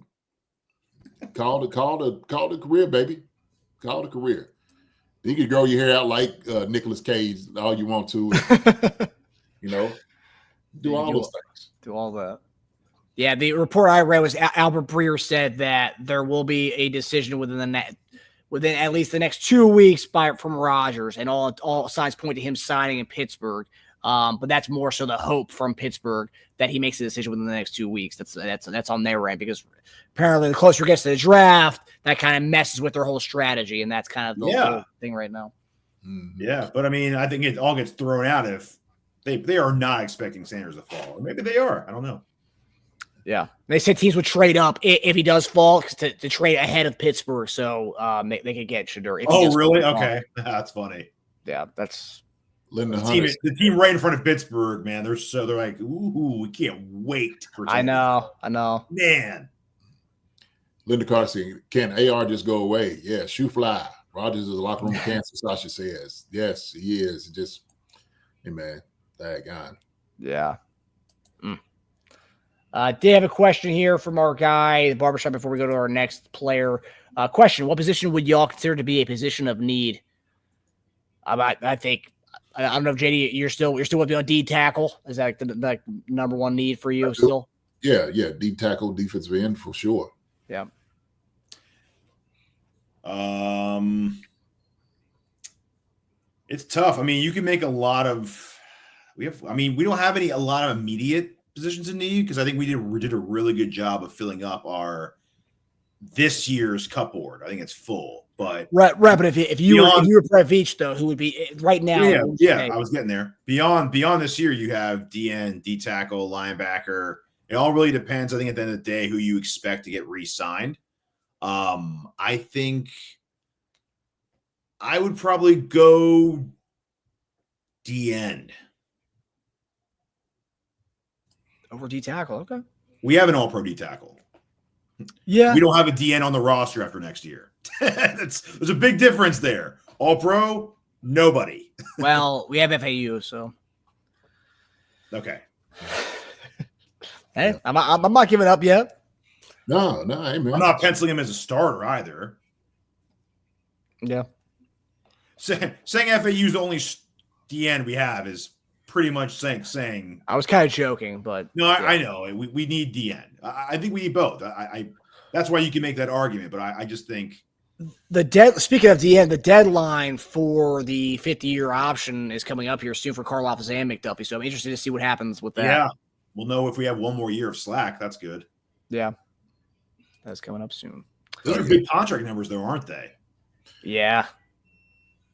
Call the career, baby. Call the career. You can grow your hair out like Nicolas Cage all you want to. Do all those things. Do all that. Yeah, the report I read was Albert Breer said that there will be a decision within at least the next 2 weeks from Rodgers, and all signs point to him signing in Pittsburgh. But that's more so the hope from Pittsburgh that he makes a decision within the next 2 weeks. That's on their end, because apparently the closer it gets to the draft, that kind of messes with their whole strategy, and that's kind of the whole thing right now. Yeah, but I mean, I think it all gets thrown out if they are not expecting Sanders to fall, or maybe they are. I don't know. Yeah, they said teams would trade up if he does fall to trade ahead of Pittsburgh, so they could get Shedeur. Oh, really? Okay, that's funny. Yeah, that's the team right in front of Pittsburgh, man. They're like, ooh, we can't wait for. I know, man. Linda Carter saying, "Can AR just go away?" Yeah, shoe fly. Rodgers is a locker room cancer. Sasha says, "Yes, he is." Just, hey man, that guy. Yeah. Did have a question here from our guy, the barbershop, before we go to our next player. Question: what position would y'all consider to be a position of need? I think I don't know if JD, you're still with me on D tackle. Is that the number one need for you still? Yeah, D tackle, defensive end for sure. Yeah. It's tough. I mean, you can make a lot of. We don't have a lot of immediate positions in need, because I think we did a really good job of filling up our this year's cup board. I think it's full, but right. But if you were Brett Veach, though, who would be right now? Yeah, I was getting there. Beyond this year, you have DN, D tackle, linebacker. It all really depends. I think at the end of the day, who you expect to get re-signed. I think I would probably go DN. Over D tackle, okay. We have an all-pro D tackle. Yeah. We don't have a DN on the roster after next year. There's a big difference there. All-pro, nobody. Well, we have FAU, so. Okay. Hey, I'm not giving up yet. No, hey, man. I'm not penciling him as a starter either. Yeah. Saying FAU is the only DN we have is pretty much saying. I was kind of joking, but no, I know we need DN. I think we need both. I that's why you can make that argument, but I just think speaking of DN, the deadline for the 50-year option is coming up here soon for Karlaftis and McDuffie. So I'm interested to see what happens with that. Yeah, we'll know if we have one more year of slack. That's good. Yeah, that's coming up soon. Those are big contract numbers, though, aren't they? Yeah,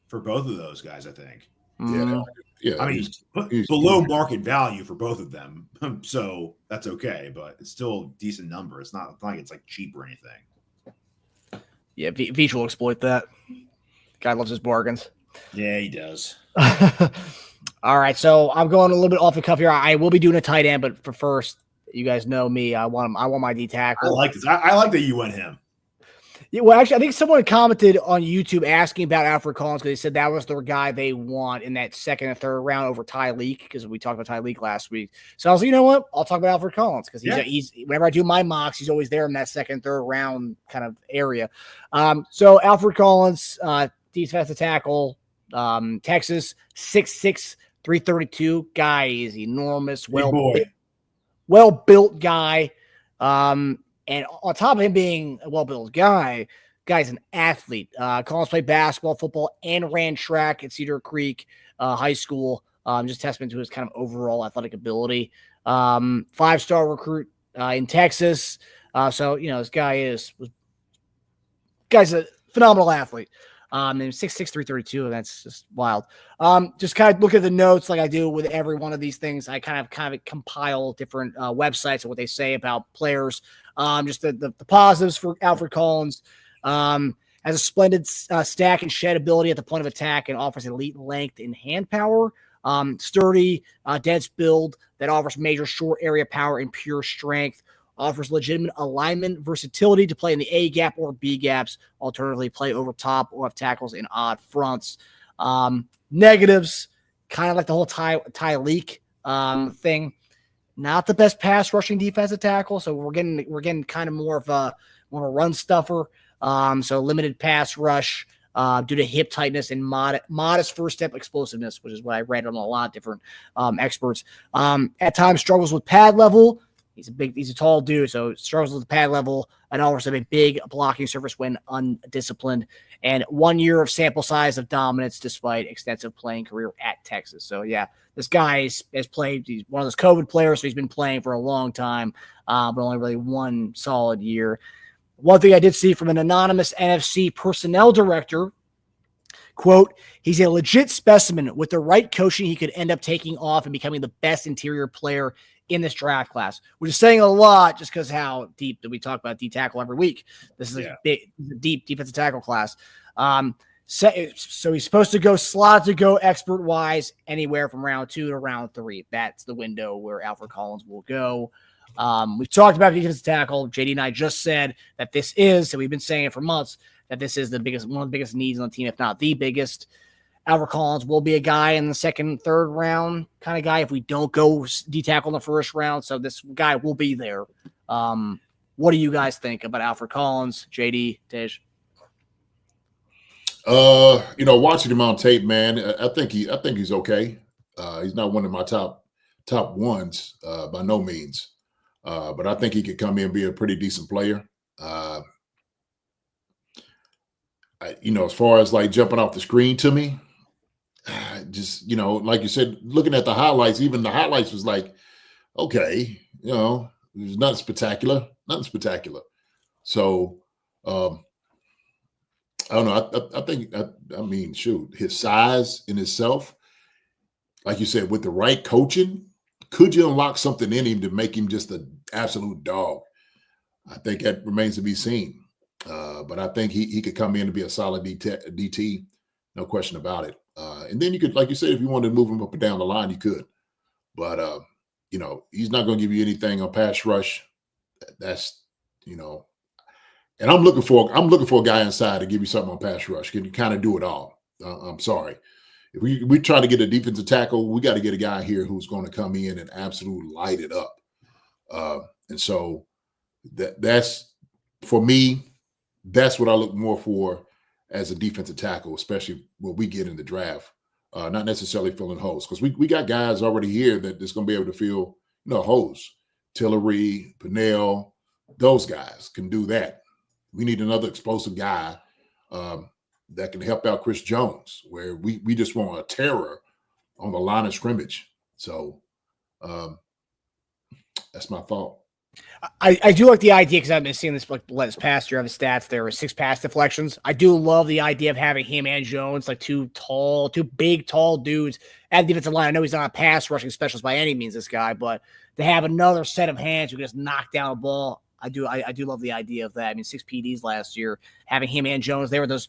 for both of those guys, I think. Yeah. I mean, he's below market value for both of them, so that's okay. But it's still a decent number. It's not like it's like cheap or anything. Yeah, Veach will exploit that. Guy loves his bargains. Yeah, he does. All right, so I'm going a little bit off the cuff here. I will be doing a tight end, but for first, you guys know me. I want my D I tackle. like this. I like that you went him. Yeah, well, actually, I think someone commented on YouTube asking about Alfred Collins because they said that was the guy they want in that second and third round over Tyreek because we talked about Tyreek last week. So I was like, you know what? I'll talk about Alfred Collins because he's whenever I do my mocks, he's always there in that second, third round kind of area. So Alfred Collins, defensive tackle, Texas, 6'6", 332. Guy is enormous, well-built guy. And on top of him being a well-built guy, guy's an athlete. Collins played basketball, football, and ran track at Cedar Creek High School. Just testament to his kind of overall athletic ability. 5-star recruit in Texas. So, this guy's a phenomenal athlete. And 6'6", 332. That's just wild. Just kind of look at the notes like I do with every one of these things. I kind of compile different websites and what they say about players. Just the positives for Alfred Collins. Has a splendid stack and shed ability at the point of attack and offers elite length and hand power. Sturdy, dense build that offers major short area power and pure strength. Offers legitimate alignment versatility to play in the A gap or B gaps. Alternatively, play over top or have tackles in odd fronts. Negatives, kind of like the whole Tyreek thing. Not the best pass rushing defensive tackle, so we're getting kind of more of a run stuffer. So limited pass rush due to hip tightness and modest first step explosiveness, which is what I read on a lot of different experts. At times struggles with pad level. He's a tall dude, so struggles with the pad level and also a big blocking surface when undisciplined. And 1 year of sample size of dominance despite extensive playing career at Texas. So, yeah, this guy has played. He's one of those COVID players, so he's been playing for a long time, but only really one solid year. One thing I did see from an anonymous NFC personnel director, quote, he's a legit specimen. With the right coaching, he could end up taking off and becoming the best interior player in this draft class, which is saying a lot just because how deep that we talk about D tackle every week. This is a deep defensive tackle class. So he's supposed to go slot to go expert wise anywhere from round 2 to round 3. That's the window where Alfred Collins will go. We've talked about defensive tackle. JD and I just said that this is, and we've been saying it for months, that this is one of the biggest needs on the team, if not the biggest. Alfred Collins will be a guy in the second, third round kind of guy if we don't go D-tackle in the first round. So this guy will be there. What do you guys think about Alfred Collins, JD, Tej? Watching him on tape, man, I think he's okay. He's not one of my top ones by no means. But I think he could come in and be a pretty decent player. As far as like jumping off the screen to me, just, like you said, looking at the highlights, even the highlights was like, okay, there's nothing spectacular. So, I don't know. Shoot, his size in itself, like you said, with the right coaching, could you unlock something in him to make him just an absolute dog? I think that remains to be seen. But I think he could come in and be a solid DT, no question about it. And then you could, like you said, if you wanted to move him up and down the line, you could. But he's not going to give you anything on pass rush. That's and I'm looking for a guy inside to give you something on pass rush. Can you kind of do it all? I'm sorry. If we try to get a defensive tackle, we got to get a guy here who's going to come in and absolutely light it up. And so that's for me. That's what I look more for as a defensive tackle, especially when we get in the draft. Not necessarily filling holes, because we got guys already here that is going to be able to fill holes. Tillery, Pennell, those guys can do that. We need another explosive guy that can help out Chris Jones, where we just want a terror on the line of scrimmage. So that's my thought. I do like the idea because I've been seeing this past year of his stats. There were 6 pass deflections. I do love the idea of having him and Jones, like two big, tall dudes at the defensive line. I know he's not a pass rushing specialist by any means, this guy, but to have another set of hands who can just knock down a ball, I do love the idea of that. 6 PDs last year, having him and Jones, they were those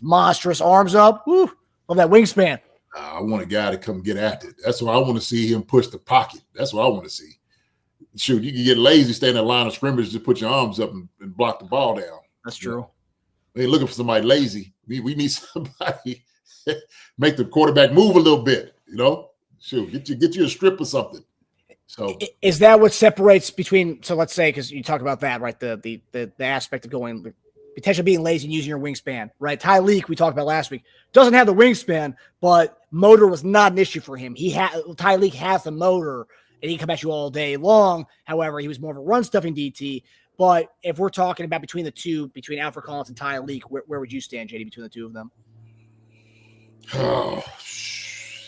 monstrous arms up. Woo, love that wingspan. I want a guy to come get after it. That's why I want to see him push the pocket. That's what I want to see. Shoot, you can get lazy, stay in the line of scrimmage, just put your arms up and block the ball down. That's true. We ain't looking for somebody lazy. We need somebody make the quarterback move a little bit. Shoot, get you a strip or something. So is that what separates between? So let's say, because you talk about that, right? The aspect of going potentially being lazy and using your wingspan, right? Tyreek, we talked about last week, doesn't have the wingspan, but motor was not an issue for him. Tyreek has the motor, and he can come at you all day long. However, he was more of a run stuffing DT. But if we're talking about between the two, between Alfred Collins and Tyreek, where would you stand, JD, between the two of them?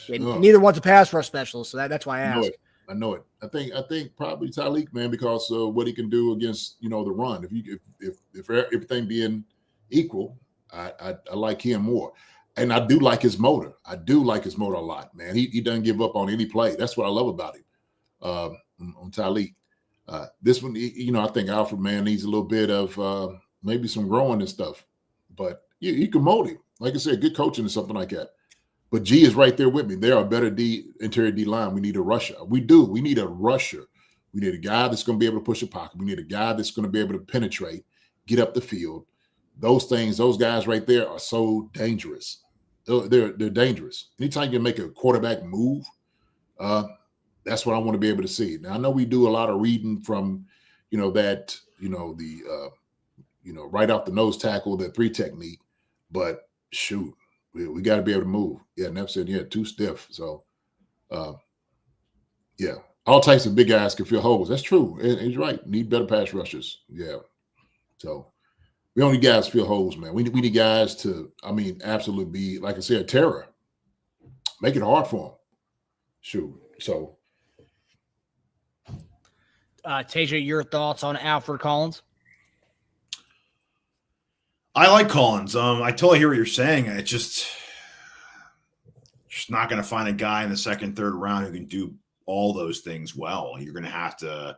Neither one's a pass rush specialist, so that's why I asked. I know it. I think probably Tyreek, man, because of what he can do against the run. If everything being equal, I like him more, and I do like his motor. I do like his motor a lot, man. He doesn't give up on any play. That's what I love about him. On Tyreek, this one, I think Alfred, man, needs a little bit of maybe some growing and stuff, but you can mold him. Like I said, good coaching or something like that. But G is right there with me. They're a better interior D line. We need a rusher. We do. We need a rusher. We need a guy that's going to be able to push a pocket. We need a guy that's going to be able to penetrate, get up the field. Those guys right there are so dangerous. They're dangerous. Anytime you make a quarterback move, that's what I want to be able to see. Now I know we do a lot of reading from, right off the nose tackle, the 3 technique, but shoot. We got to be able to move. Yeah, Neff said, too stiff. So, all types of big guys can fill holes. That's true. And he's right. Need better pass rushers. Yeah. So, we don't need guys to fill holes, man. We need guys to, absolutely be, like I said, a terror. Make it hard for them. Shoot. So. Tasia, your thoughts on Alfred Collins? I like Collins. I totally hear what you're saying. It's just not going to find a guy in the second, third round who can do all those things well. You're going to have to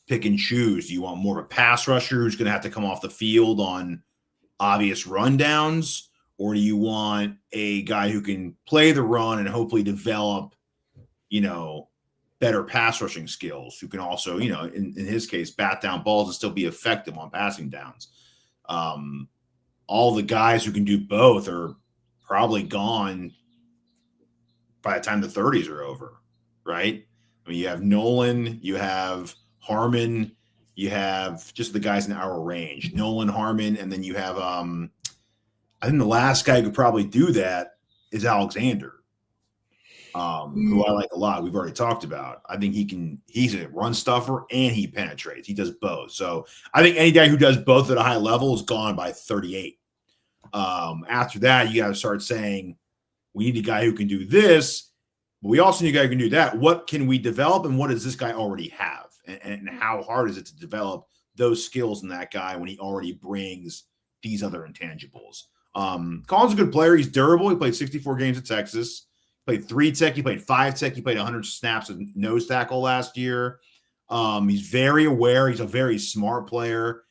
pick and choose. Do you want more of a pass rusher who's going to have to come off the field on obvious rundowns, or do you want a guy who can play the run and hopefully develop, better pass rushing skills, who can also, in his case, bat down balls and still be effective on passing downs? All the guys who can do both are probably gone by the time the 30s are over, right? You have Nolan, you have Harmon, you have just the guys in our range, Nolan, Harmon, and then you have, I think the last guy who could probably do that is Alexander, who I like a lot. We've already talked about. I think he's a run stuffer and he penetrates. He does both. So I think any guy who does both at a high level is gone by 38. After that, you got to start saying, we need a guy who can do this, but we also need a guy who can do that. What can we develop, and what does this guy already have? And how hard is it to develop those skills in that guy when he already brings these other intangibles? Collins is a good player. He's durable. He played 64 games at Texas. He played 3 tech. He played 5 tech. He played 100 snaps at nose tackle last year. He's very aware. He's a very smart player.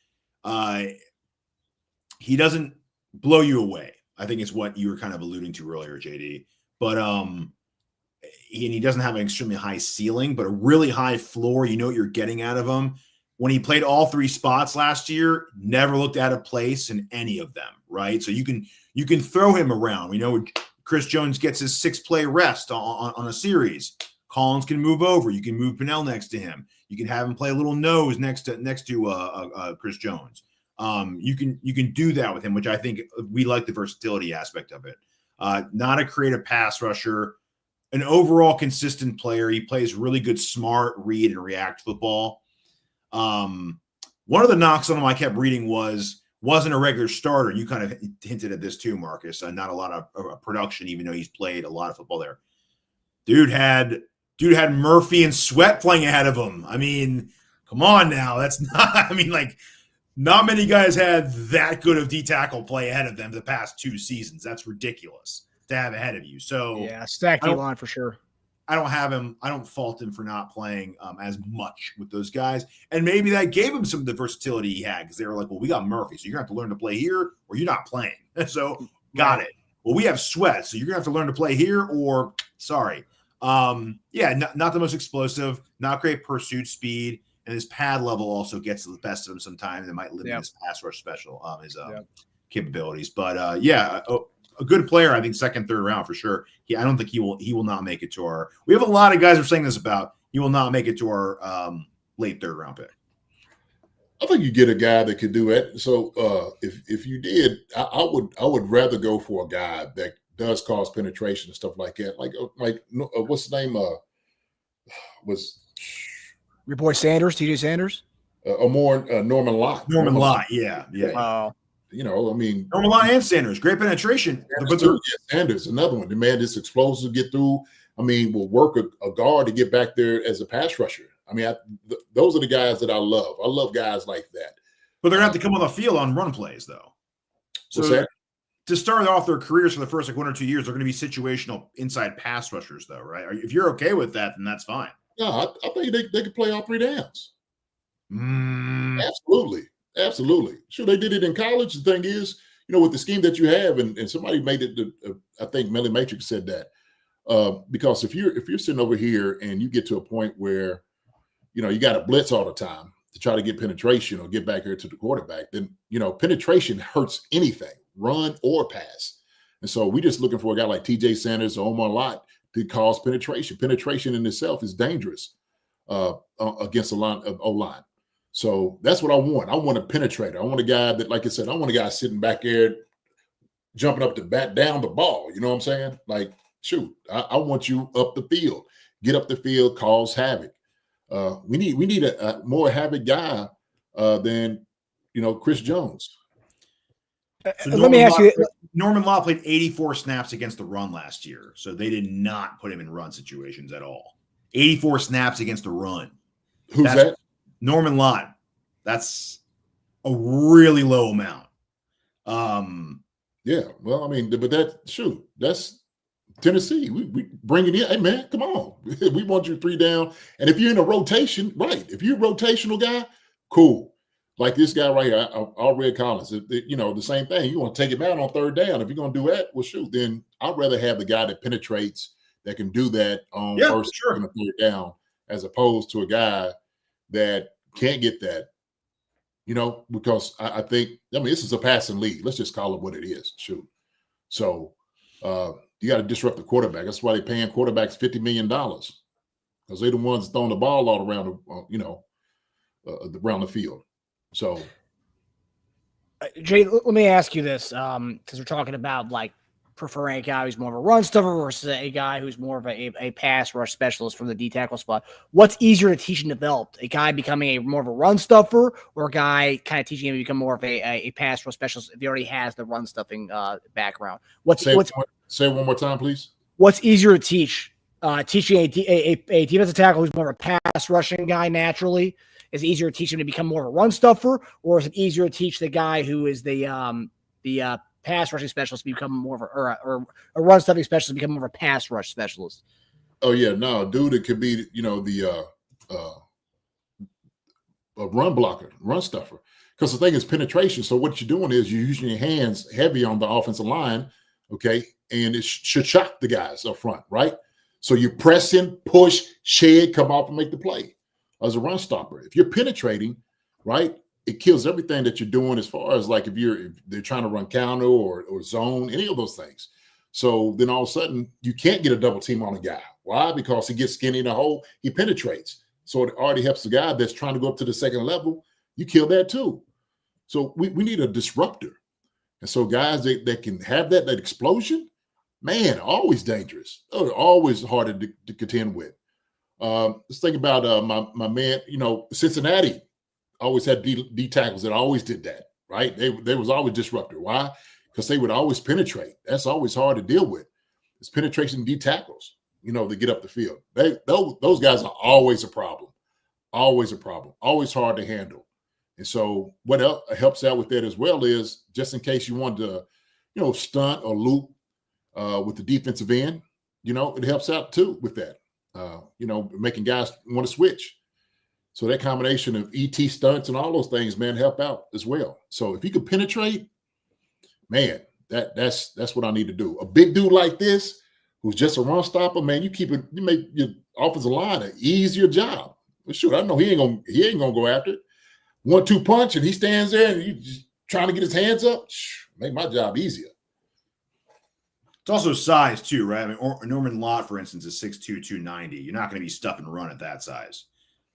He doesn't blow you away, I think is what you were kind of alluding to earlier, JD. But he doesn't have an extremely high ceiling, but a really high floor. You know what you're getting out of him. When he played all 3 spots last year, never looked out of place in any of them, right? So you can throw him around. We know Chris Jones gets his 6-play rest on a series. Collins can move over. You can move Pennell next to him. You can have him play a little nose next to Chris Jones. You can do that with him, which I think we like the versatility aspect of it. Not a creative pass rusher, an overall consistent player. He plays really good, smart read and react football. One of the knocks on him I kept reading wasn't a regular starter. You kind of hinted at this too, Marcus. Not a lot of production, even though he's played a lot of football there. Dude had Murphy and Sweat playing ahead of him. Come on now. That's not, not many guys had that good of D-tackle play ahead of them the past 2 seasons. That's ridiculous to have ahead of you. So yeah, stack the line for sure. I don't fault him for not playing as much with those guys. And maybe that gave him some of the versatility he had, because they were like, well, we got Murphy, so you're going to have to learn to play here or you're not playing. So got it. well, we have sweat, so you're gonna have to learn to play here, or sorry. Not the most explosive, not great pursuit speed, and his pad level also gets to the best of him sometimes. It might limit his pass rush special, his capabilities. But a good player, I think, second, third round for sure. I don't think he will not make it to our. We have a lot of guys who are saying this about. He will not make it to our late third round pick. I think you get a guy that could do it. So if you did, I would rather go for a guy that does cause penetration and stuff like that. Like what's his name? Was your boy Sanders, TJ Sanders, or more Norman Lott. Norman Lott, yeah. You know, I mean, Norman Lott and Sanders, great penetration. Sanders, another one. The man is explosive, get through. I mean, will work a guard to get back there as a pass rusher. I mean, those are the guys that I love. I love guys like that. But they're going to have to come on the field on run plays, though. So to start off their careers for the first 1 or 2 years, they're going to be situational inside pass rushers, though, right? If you're okay with that, then that's fine. No, I think they could play all 3 downs. Absolutely. Sure, they did it in college. The thing is, you know, with the scheme that you have, and somebody made it. I think Melly Matrix said that because if you're sitting over here and you get to a point where, you know, you got to blitz all the time to try to get penetration or get back here to the quarterback, then, you know, penetration hurts anything, run or pass. And so we just looking for a guy like TJ Sanders or Omar Lott to cause penetration. Penetration in itself is dangerous against a line of O-line. So that's what I want. I want a penetrator. I want a guy that, like I said, I want a guy sitting back there jumping up to bat down the ball. You know what I'm saying? Like, shoot, I want you up the field. Get up the field, cause havoc. We need a more havoc guy than, you know, Chris Jones. So let me ask you. Norman Lott played 84 snaps against the run last year, so they did not put him in run situations at all. 84 snaps against the run. Who's that? Norman Lott. That's a really low amount. Yeah, well, I mean, but that's Tennessee. We bring it in. Hey, man, come on. We want you 3 down. And if you're in a rotation, right, if you're a rotational guy, cool. Like this guy right here, Red Collins, you know, the same thing. You want to take him out on 3rd down. If you're going to do that, well, shoot, then I'd rather have the guy that penetrates, that can do that on 1st and 3rd down, as opposed to a guy that can't get that, you know, because I think, I mean, this is a passing league. Let's just call it what it is. Shoot. So you got to disrupt the quarterback. That's why they're paying quarterbacks $50 million, because they're the ones throwing the ball all around, around the field. So, Jay, let me ask you this, because we're talking about like preferring a guy who's more of a run stuffer versus a guy who's more of a pass rush specialist from the D tackle spot. What's easier to teach and develop? A guy becoming a more of a run stuffer, or a guy kind of teaching him to become more of a pass rush specialist if he already has the run stuffing background? Say it one more time, please. What's easier to teach? Teaching a defensive tackle who's more of a pass rushing guy naturally, is it easier to teach him to become more of a run stuffer, or is it easier to teach the guy who is the pass rushing specialist to become more of or a run stuffing specialist to become more of a pass rush specialist? Oh yeah, no, dude, it could be, you know, the a run blocker, run stuffer. Because the thing is penetration. So what you're doing is you're using your hands heavy on the offensive line, okay, and it should shock the guys up front, right? So you press in, push, shed, come off and make the play as a run stopper. If you're penetrating, right, it kills everything that you're doing as far as like if they're trying to run counter or zone, any of those things. So then all of a sudden you can't get a double team on a guy. Why? Because he gets skinny in the hole, he penetrates. So it already helps the guy that's trying to go up to the second level. You kill that too. So we need a disruptor. And so guys that can have that explosion, man, always dangerous. Always harder to contend with. Let's think about my man, you know, Cincinnati always had D tackles that always did that, right? They was always disruptor. Why? Because they would always penetrate. That's always hard to deal with. It's penetration D tackles, you know, to get up the field. Those guys are always a problem. Always a problem. Always hard to handle. And so what else helps out with that as well is just in case you want to, you know, stunt or loop with the defensive end, you know, it helps out too with that, you know, making guys want to switch. So that combination of ET stunts and all those things, man, help out as well. So if you could penetrate, man, That's what I need to do. A big dude like this, who's just a run stopper, man, you make your offensive line an easier job. But shoot, I know he ain't gonna go after it. 1-2 punch, and he stands there and you just trying to get his hands up. Make my job easier. It's also size too, right? I mean, Norman Lott, for instance, is 6'2", 290. You're not going to be stuffing run at that size.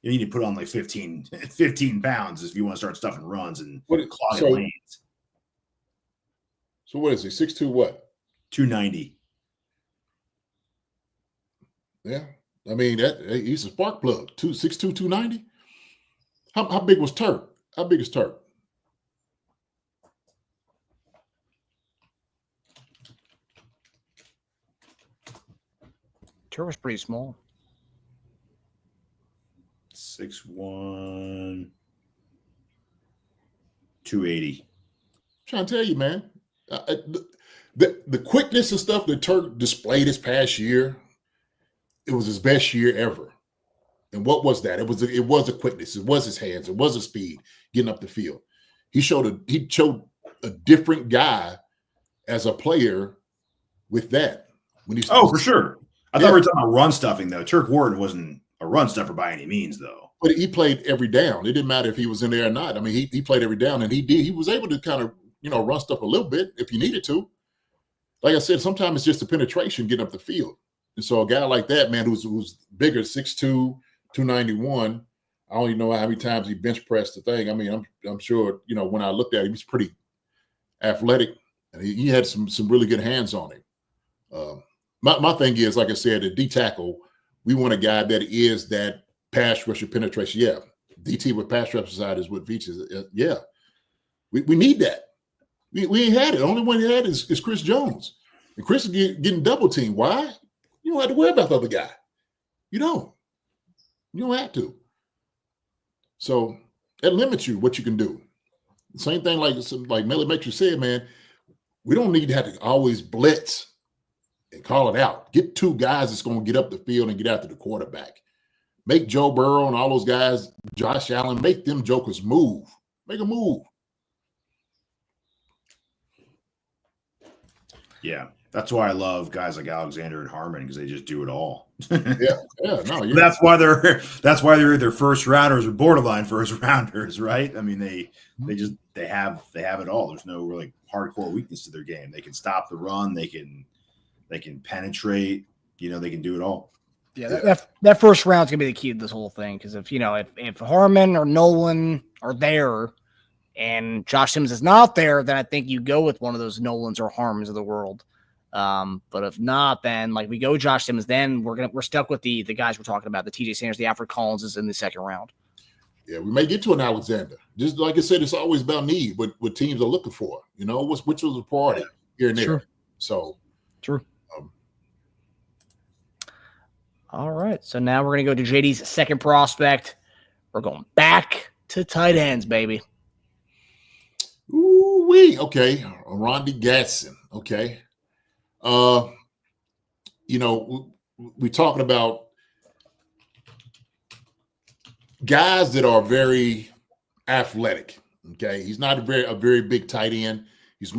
You need to put on like 15 pounds if you want to start stuffing runs and clogging lanes. So what is he? 6'2" what? 290. Yeah. I mean, he's a spark plug. 6'2", 290. How big was Turk? How big is Turk? Turk was pretty small. 6'1", 280. I'm trying to tell you, man. The quickness and stuff that Turk displayed this past year, it was his best year ever. And what was that? It was the quickness. It was his hands. It was his speed getting up the field. He showed a different guy as a player with that. For sure. I thought we were talking about run stuffing, though. Turk Wharton wasn't a run stuffer by any means, though. But he played every down. It didn't matter if he was in there or not. I mean, he played every down, and he was able to kind of, run stuff a little bit if you needed to. Like I said, sometimes it's just the penetration getting up the field. And so a guy like that, man, who's bigger, 6'2", 291, I don't even know how many times he bench pressed the thing. I mean, I'm sure, when I looked at him, he was pretty athletic, and he had some really good hands on him. My thing is, like I said, at D tackle, we want a guy that is that pass rusher penetration. Yeah, DT with pass rusher side is what Veach is. Yeah, we need that. We ain't had it. The only one he had is Chris Jones. And Chris is getting double teamed. Why? You don't have to worry about the other guy. You don't have to. So that limits you what you can do. Same thing like Melly Maker said, man, we don't need to have to always blitz and call it out. Get two guys that's going to get up the field and get after the quarterback. Make Joe Burrow and all those guys, Josh Allen, make them jokers move. Make a move. Yeah, that's why I love guys like Alexander and Harmon, because they just do it all. Yeah. That's why they're either first rounders or borderline first rounders, right? I mean, they have it all. There's no really hardcore weakness to their game. They can stop the run. They can penetrate. They can do it all. Yeah, that first round's gonna be the key to this whole thing, because if Harmon or Nolan are there and Josh Simmons is not there, then I think you go with one of those Nolans or Harmons of the world. But if not, then we go Josh Simmons, then we're stuck with the guys we're talking about, the TJ Sanders, the Alfred Collins is in the second round. Yeah, we may get to an Alexander. Just like I said, it's always about need, what teams are looking for. Which was a priority here and there. True. So true. All right, so now we're going to go to JD's second prospect. We're going back to tight ends, baby. Ooh-wee. Okay, Rondi Gatson. Okay. We're talking about guys that are very athletic. Okay, he's not a very big tight end. He's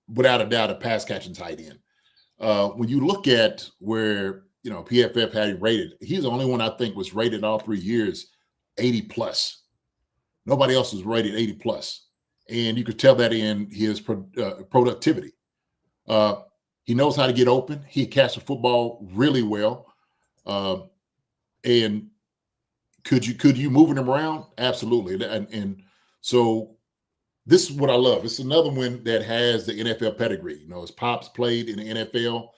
without a doubt a pass catching tight end. When you look at where PFF had him rated, he's the only one I think was rated all 3 years 80+. Nobody else was rated 80+, and you could tell that in his productivity. He knows how to get open. He catches the football really well. And could you moving him around? Absolutely. And so this is what I love. It's another one that has the NFL pedigree. His pops played in the NFL.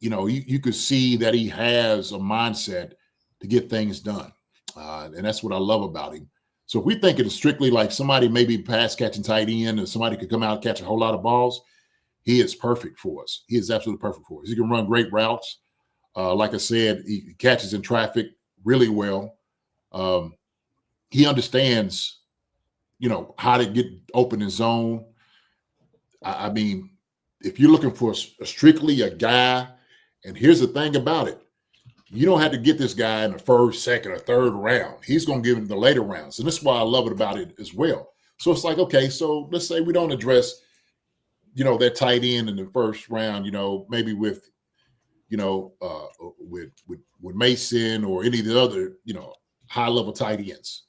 You could see that he has a mindset to get things done. And that's what I love about him. So if we think it is strictly like somebody maybe pass catching tight end, and somebody could come out and catch a whole lot of balls, he is perfect for us. He is absolutely perfect for us. He can run great routes. Like I said, he catches in traffic really well. He understands, how to get open in zone. I mean, if you're looking for strictly a guy, and here's the thing about it, you don't have to get this guy in the first, second, or third round. He's going to give him the later rounds. And that's why I love it about it as well. So it's like, okay, so let's say we don't address, that tight end in the first round, maybe with with Mason or any of the other, high level tight ends.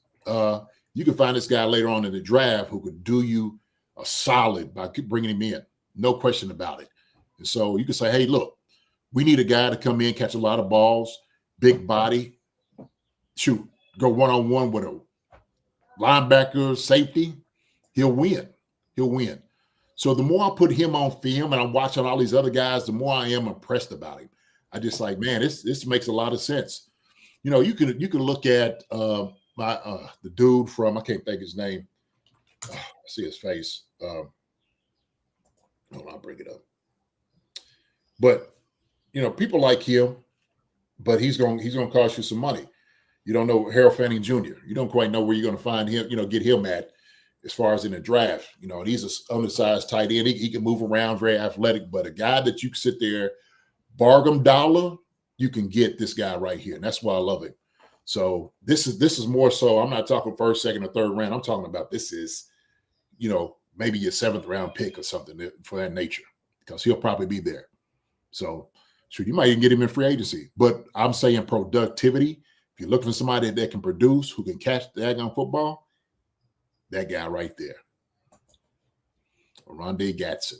You can find this guy later on in the draft who could do you a solid by bringing him in. No question about it. And so you can say, hey, look, we need a guy to come in, catch a lot of balls, big body, shoot, go one-on-one with a linebacker, safety. He'll win. He'll win. So the more I put him on film and I'm watching all these other guys, the more I am impressed about him. I just like, man, this makes a lot of sense. You can look at the dude from, I can't think his name. I see his face. Hold on, I'll bring it up. But people like him, but he's going to cost you some money. You don't know Harold Fanning Jr. You don't quite know where you're going to find him, get him at as far as in the draft. And he's an undersized tight end. He can move around, very athletic, but a guy that you can sit there, bargain dollar, you can get this guy right here. And that's why I love him. So this is more so, I'm not talking first, second, or third round. I'm talking about this is, maybe your 7th round pick or something for that nature, because he'll probably be there. So sure, you might even get him in free agency. But I'm saying productivity. If you're looking for somebody that can produce, who can catch the daggone football, that guy right there. Oronde Gadsden.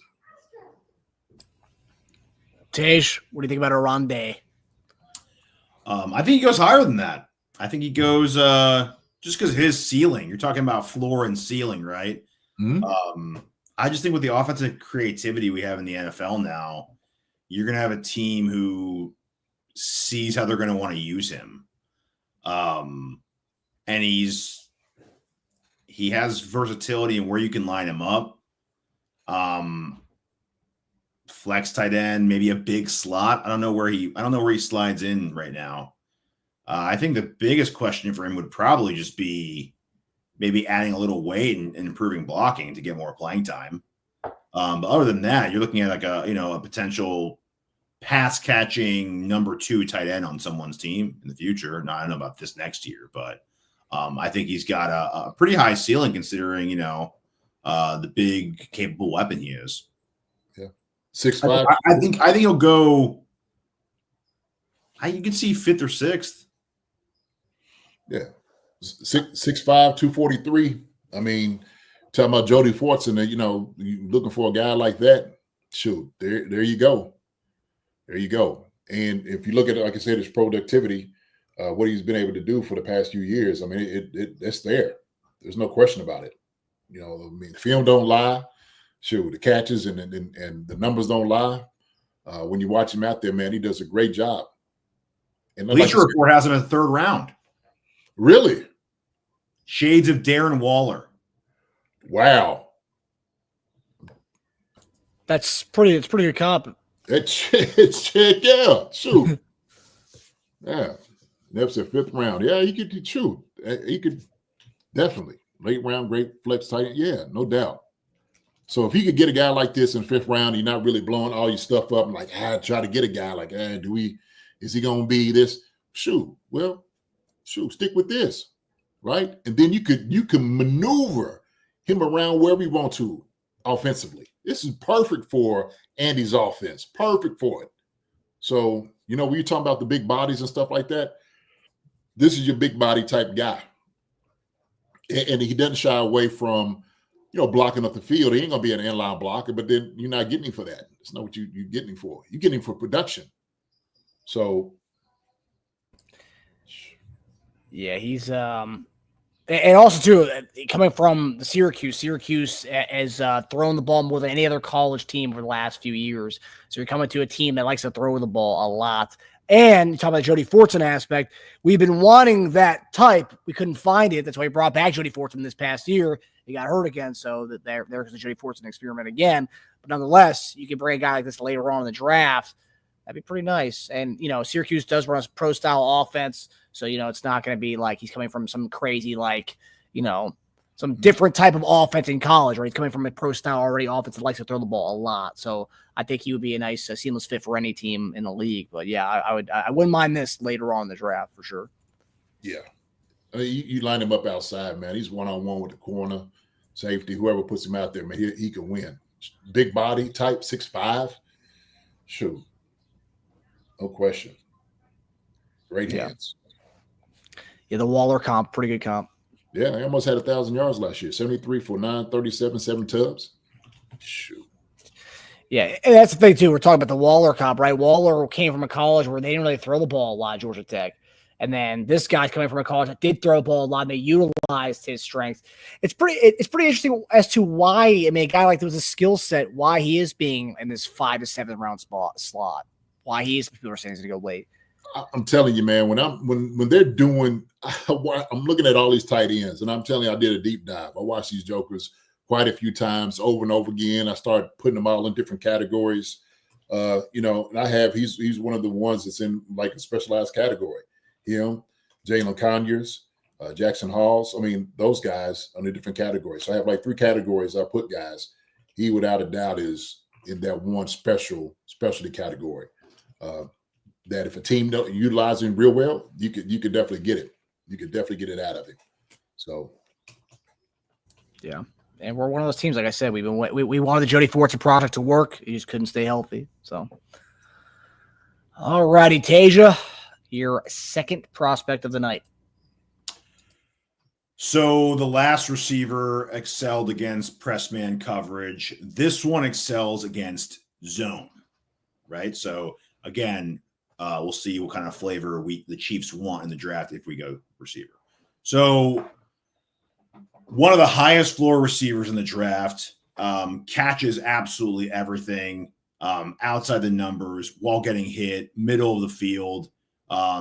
Tej, what do you think about Oronde? I think he goes higher than that. I think he goes just because his ceiling. You're talking about floor and ceiling, right? Mm-hmm. I just think with the offensive creativity we have in the NFL now, you're going to have a team who sees how they're going to want to use him. And he has versatility in where you can line him up. Flex tight end, maybe a big slot. I don't know where he slides in right now. I think the biggest question for him would probably just be maybe adding a little weight and improving blocking to get more playing time. But other than that, you're looking at like a potential pass catching number 2 tight end on someone's team in the future. Now, I don't know about this next year, but I think he's got a pretty high ceiling considering, the big capable weapon he is. Yeah. 6'5". I think he'll go. You can see 5th or 6th. Yeah. 6'5", 243. I mean, talking about Jody Fortson, you looking for a guy like that. Shoot, there you go. There you go. And if you look at it, like I said, his productivity, what he's been able to do for the past few years, I mean, it's there. There's no question about it. The film don't lie. Shoot, the catches and the numbers don't lie. When you watch him out there, man, he does a great job. And Bleacher Report has him in the 3rd round. Really? Shades of Darren Waller. Wow. It's pretty good comp. It's yeah, shoot. Yeah. That's a 5th round. Yeah, he could shoot. He could definitely. Late round, great flex tight end. Yeah, no doubt. So if he could get a guy like this in 5th round, you're not really blowing all your stuff up and like, try to get a guy like, is he gonna be this? Shoot, stick with this, right? And then you can maneuver him around wherever you want to offensively. This is perfect for Andy's offense. Perfect for it. So, when you're talking about the big bodies and stuff like that, this is your big body type guy. And he doesn't shy away from, blocking up the field. He ain't going to be an inline blocker, but then you're not getting him for that. That's not what you're getting him for. You're getting him for production. So. Yeah, he's and also too coming from the Syracuse has thrown the ball more than any other college team over the last few years. So you're coming to a team that likes to throw the ball a lot. And talking about the Jody Fortson aspect, we've been wanting that type. We couldn't find it. That's why we brought back Jody Fortson this past year. He got hurt again, so that there's the Jody Fortson experiment again. But nonetheless, you can bring a guy like this later on in the draft. That'd be pretty nice. And, Syracuse does run a pro-style offense, so, it's not going to be like he's coming from some crazy, some different type of offense in college, right? He's coming from a pro-style already offense that likes to throw the ball a lot. So I think he would be a nice seamless fit for any team in the league. But, yeah, I wouldn't mind this later on in the draft for sure. Yeah. I mean, you line him up outside, man. He's one-on-one with the corner, safety, whoever puts him out there, man, he can win. big body type, 6'5". Shoot, no question. Great hands. Yeah, the Waller comp, pretty good comp. Yeah, he almost had 1,000 yards last year. 73 for 937, 7 tubs. Shoot. Yeah, and that's the thing too. We're talking about the Waller comp, right? Waller came from a college where they didn't really throw the ball a lot at Georgia Tech. And then this guy's coming from a college that did throw the ball a lot, and they utilized his strengths. It's pretty interesting as to why, I mean, a guy like there was a skill set, why he is being in this 5 to 7 round slot. Why he is, people are saying he's going to go late. I'm telling you, man, when they're doing, I'm looking at all these tight ends, and I'm telling you, I did a deep dive. I watched these jokers quite a few times over and over again. I started putting them all in different categories. And he's one of the ones that's in like a specialized category. Him, Jalen Conyers, Jackson Halls. I mean, those guys are in a different category. So I have like 3 categories I put guys. He, without a doubt, is in that one specialty category. That if a team don't utilize him real well, you could definitely get it. You could definitely get it out of him. So, yeah, and we're one of those teams. Like I said, we wanted the Jody Fortson project to work. He just couldn't stay healthy. So, all righty, Tasia, your second prospect of the night. So the last receiver excelled against press man coverage. This one excels against zone, right? So again, we'll see what kind of flavor the Chiefs want in the draft if we go receiver. So one of the highest floor receivers in the draft, catches absolutely everything, outside the numbers while getting hit, middle of the field.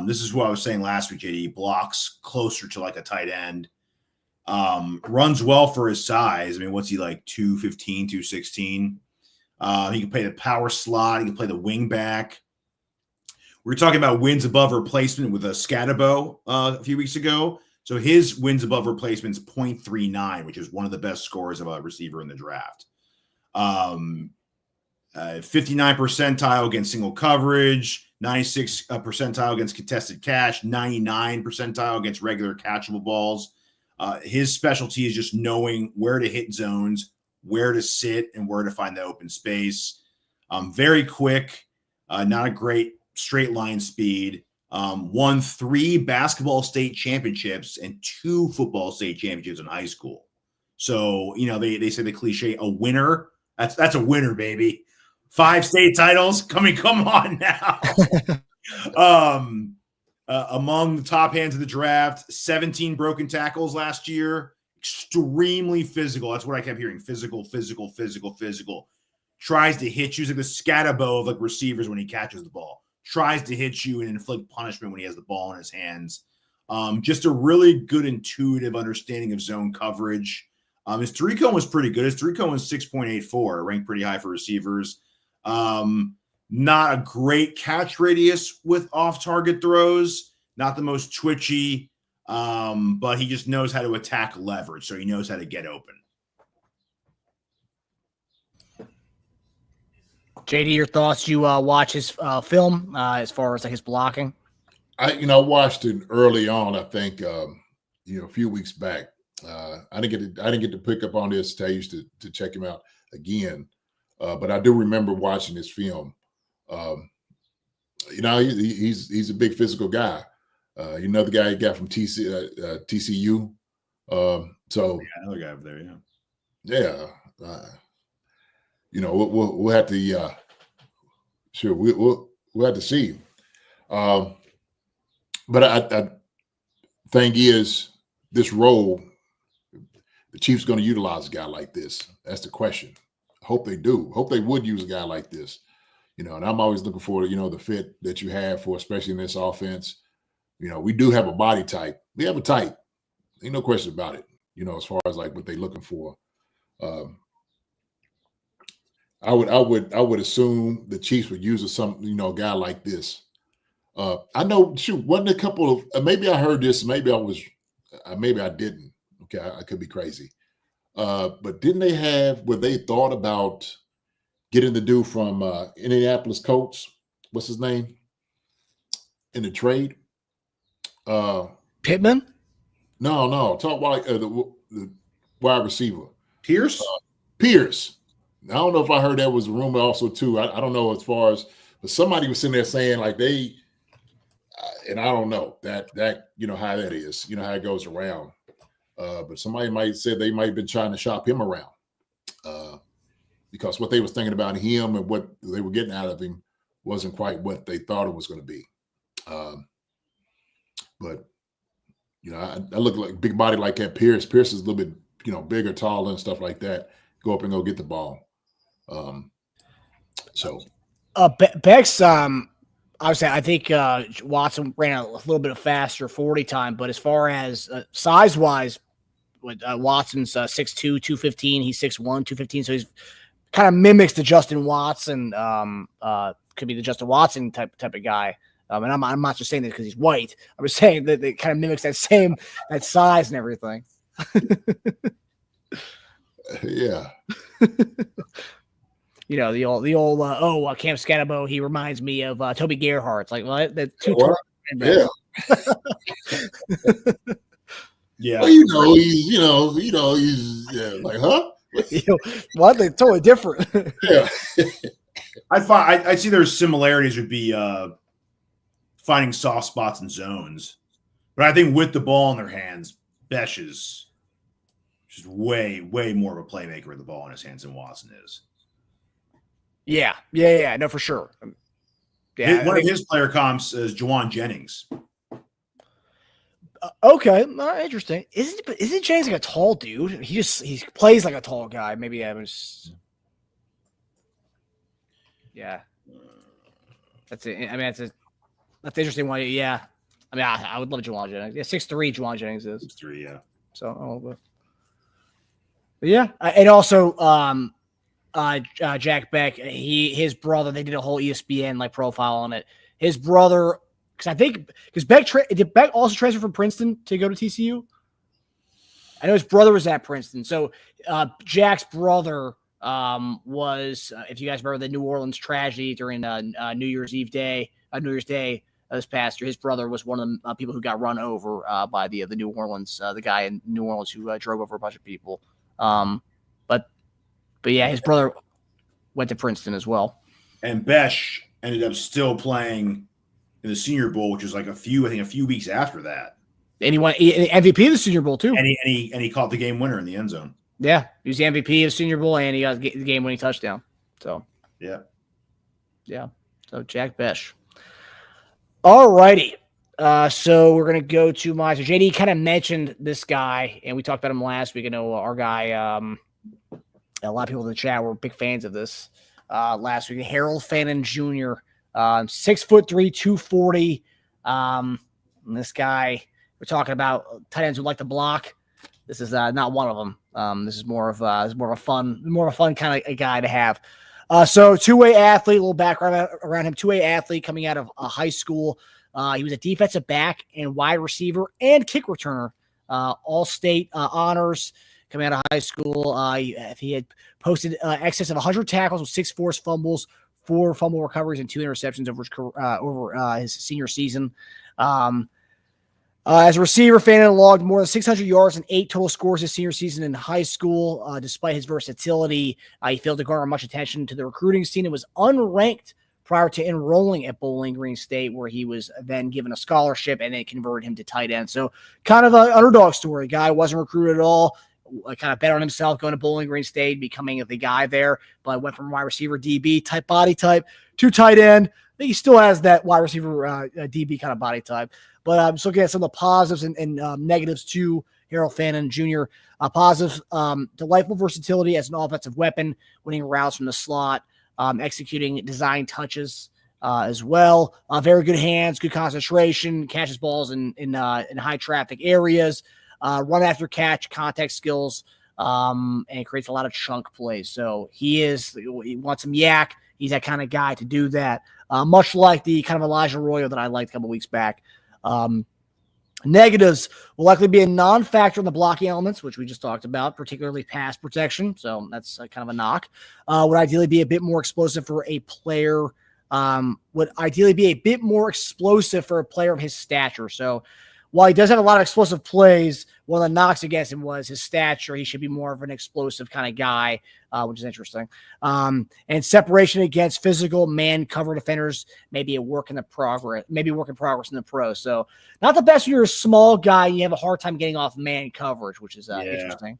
This is what I was saying last week, JD. Blocks closer to like a tight end. Runs well for his size. I mean, what's he like, 215, 216? He can play the power slot. He can play the wing back. We were talking about wins above replacement with a Scatabo a few weeks ago. So his wins above replacement is 0.39, which is one of the best scores of a receiver in the draft. 59 percentile against single coverage, 96 percentile against contested catch, 99 percentile against regular catchable balls. His specialty is just knowing where to hit zones, where to sit, and where to find the open space. Very quick, not a great straight line speed. Won 3 basketball state championships and 2 football state championships in high school. So, they say the cliche, a winner. That's a winner, baby. 5 state titles. Come on now. Among the top hands of the draft, 17 broken tackles last year. Extremely physical. That's what I kept hearing. Physical. Tries to hit you. He's like the Scatabo of like receivers when he catches the ball. Tries to hit you and inflict punishment when he has the ball in his hands. Just a really good intuitive understanding of zone coverage. His 3-cone was pretty good. His 3-cone was 6.84, ranked pretty high for receivers. Not a great catch radius with off-target throws. Not the most twitchy, but he just knows how to attack leverage, so he knows how to get open. JD, your thoughts? You watch his film as far as like his blocking? I watched it early on. I think a few weeks back. I didn't get to pick up on this. I used to check him out again, but I do remember watching his film. He's a big physical guy. Another guy he got from TCU. So another guy over there. Yeah. We'll have to. Sure, we'll have to see. But I thing is, this role, the Chiefs going to utilize a guy like this. That's the question. Hope they do. Hope they would use a guy like this. And I'm always looking for, the fit that you have for, especially in this offense. We do have a body type. We have a type. Ain't no question about it. As far as like what they're looking for. I would assume the Chiefs would use a guy like this. I know, wasn't a couple of, maybe I heard this, maybe I didn't. Okay, I could be crazy. But didn't they have where they thought about getting the dude from Indianapolis Colts? What's his name? In the trade? Pittman? No. Talk about the wide receiver. Pierce? Pierce. I don't know if I heard that was a rumor also too. I don't know as far as, but somebody was sitting there saying like they, and I don't know that how that is, how it goes around. But somebody might say they might have been trying to shop him around because what they was thinking about him and what they were getting out of him wasn't quite what they thought it was going to be. But I look like big body like that. Pierce is a little bit bigger, taller, and stuff like that. Go up and go get the ball. Beck's obviously I think Watson ran a little bit of faster 40 time, but as far as size wise, Watson's 6'2", 215. He's 6'1", 215. So he's kind of mimics the Justin Watson. Could be the Justin Watson type of guy. And I'm not just saying that because he's white. I'm just saying that it kind of mimics that size and everything. Yeah. The old Cam Scatabo, he reminds me of Toby Gerhardt. It's like, well, that's two. Yeah. Yeah. Well, he's like, huh? What? They're totally different. Yeah. I see there's similarities would be finding soft spots and zones. But I think with the ball in their hands, Besh is just way, way more of a playmaker with the ball in his hands than Watson is. Yeah. No, for sure. Yeah, one of his player comps is Juwan Jennings. Okay, interesting. Isn't Jennings like a tall dude? He plays like a tall guy. Maybe I was. Yeah, that's it. I mean, that's an interesting one. Yeah, I mean, I would love Juwan Jennings. Yeah, 6'3", Juwan Jennings is 6'3", yeah. So, but yeah, and also Jack Beck, his brother. They did a whole ESPN profile on it. His brother. Because Beck did Beck also transfer from Princeton to go to TCU? I know his brother was at Princeton. So Jack's brother was, if you guys remember the New Orleans tragedy during New Year's Day this past year, his brother was one of the people who got run over by the New Orleans, the guy in New Orleans who drove over a bunch of people. But yeah, his brother went to Princeton as well. And Besh ended up still playing in the Senior Bowl, which was like a few weeks after that. And he won MVP of the Senior Bowl too. And he caught the game winner in the end zone. Yeah, he was the MVP of the Senior Bowl, and he got the game-winning touchdown. So, yeah. So Jack Besh. All righty. So we're gonna go to my. So JD kind of mentioned this guy, and we talked about him last week. I know our guy. A lot of people in the chat were big fans of this last week. Harold Fannin Jr. 6'3", 240. And this guy, we're talking about tight ends who like to block. This is not one of them. This is more of a fun kind of a guy to have. So two-way athlete, a little background around him. Two-way athlete coming out of high school. He was a defensive back and wide receiver and kick returner. All-state honors coming out of high school. He had posted excess of 100 tackles with 6 forced fumbles, 4 fumble recoveries, and 2 interceptions over his senior season. As a receiver, Fannin logged more than 600 yards and 8 total scores his senior season in high school. Despite his versatility, he failed to garner much attention to the recruiting scene and was unranked prior to enrolling at Bowling Green State, where he was then given a scholarship and they converted him to tight end. So kind of an underdog story. Guy wasn't recruited at all. Kind of bet on himself going to Bowling Green State, becoming the guy there, but went from wide receiver DB type body type to tight end. I think he still has that wide receiver DB kind of body type. But I'm just looking at some of the positives and negatives to Harold Fannin Jr. Positives, delightful versatility as an offensive weapon, winning routes from the slot, executing design touches as well. Very good hands, good concentration, catches balls in high traffic areas. Run after catch, contact skills, and creates a lot of chunk plays. So he wants some yak. He's that kind of guy to do that. Much like the kind of Elijah Arroyo that I liked a couple weeks back. Negatives will likely be a non-factor in the blocking elements, which we just talked about, particularly pass protection. So that's kind of a knock. Would ideally be a bit more explosive for a player. Would ideally be a bit more explosive for a player of his stature. So while he does have a lot of explosive plays, one of the knocks against him was his stature. He should be more of an explosive kind of guy, which is interesting. And separation against physical man cover defenders, maybe a work in progress in the pro. So not the best when you're a small guy. You have a hard time getting off man coverage, which is interesting.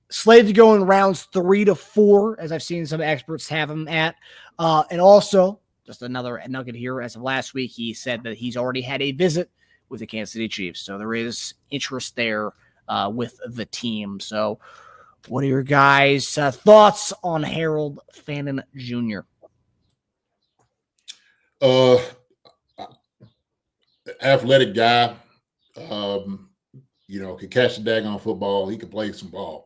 Slated to go in rounds 3 to 4, as I've seen some experts have him at. And also, just another nugget here, as of last week, he said that he's already had a visit with the Kansas City Chiefs. So there is interest there with the team. So what are your guys' thoughts on Harold Fannin Jr.? Athletic guy, can catch the daggone football. He can play some ball.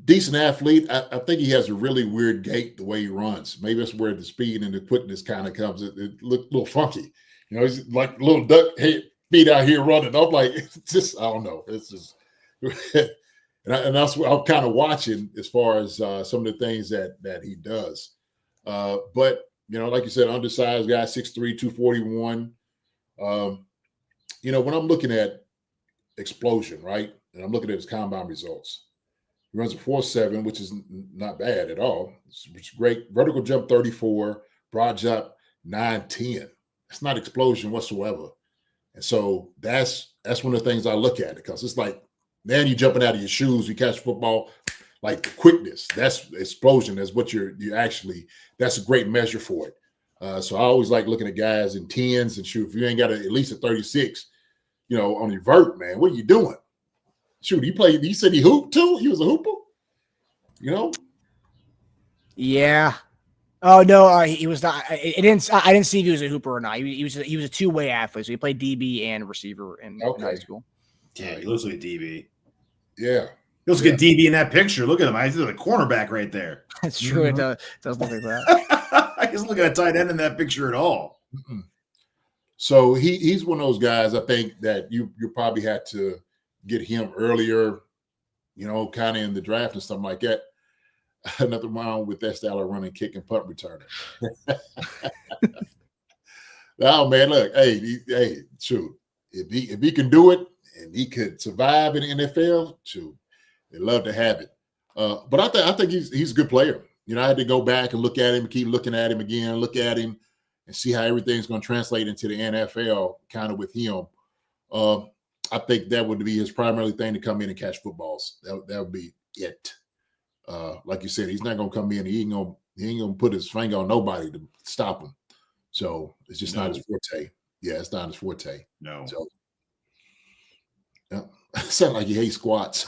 Decent athlete. I think he has a really weird gait the way he runs. Maybe that's where the speed and the quickness kind of comes. It looks a little funky. He's like a little duck feet out here running. I'm like, it's just, I don't know. It's just, and that's what I'm kind of watching as far as some of the things that he does. But, like you said, undersized guy, 6'3", 241. When I'm looking at explosion, right? And I'm looking at his combine results. He runs a 4.7, which is not bad at all. It's great. Vertical jump 34, broad jump 9.10. It's not explosion whatsoever. And so that's one of the things I look at, because it's like, man, you jumping out of your shoes, you catch football, like the quickness. That's explosion. That's what you actually, that's a great measure for it. So I always like looking at guys in 10s and shoot. If you ain't got at least a 36, on your vert, man, what are you doing? Shoot, he said he hooped too? He was a hooper? Yeah. Oh no, he was not. I didn't see if he was a hooper or not. He was a two-way athlete. So he played DB and receiver in high school. Yeah, he looks like a DB. Yeah. He looks like a DB in that picture. Look at him. He's a cornerback right there. That's true. Mm-hmm. It does look like that. I just look at a tight end in that picture at all. Mm-hmm. So he's one of those guys, I think, that you probably had to get him earlier, kind of in the draft and stuff like that. Nothing wrong with that style of running, kick, and punt returning. Oh man, look, hey, shoot, if he can do it and he could survive in the NFL, shoot, they'd love to have it. But I think he's a good player. I had to go back and look at him, keep looking at him again, look at him, and see how everything's going to translate into the NFL, kind of with him. I think that would be his primary thing, to come in and catch footballs. That would be it. Like you said, he's not going to come in. He ain't going to put his finger on nobody to stop him. So it's just not his forte. Yeah, it's not his forte. No. So, yeah. Sound like you hate squats.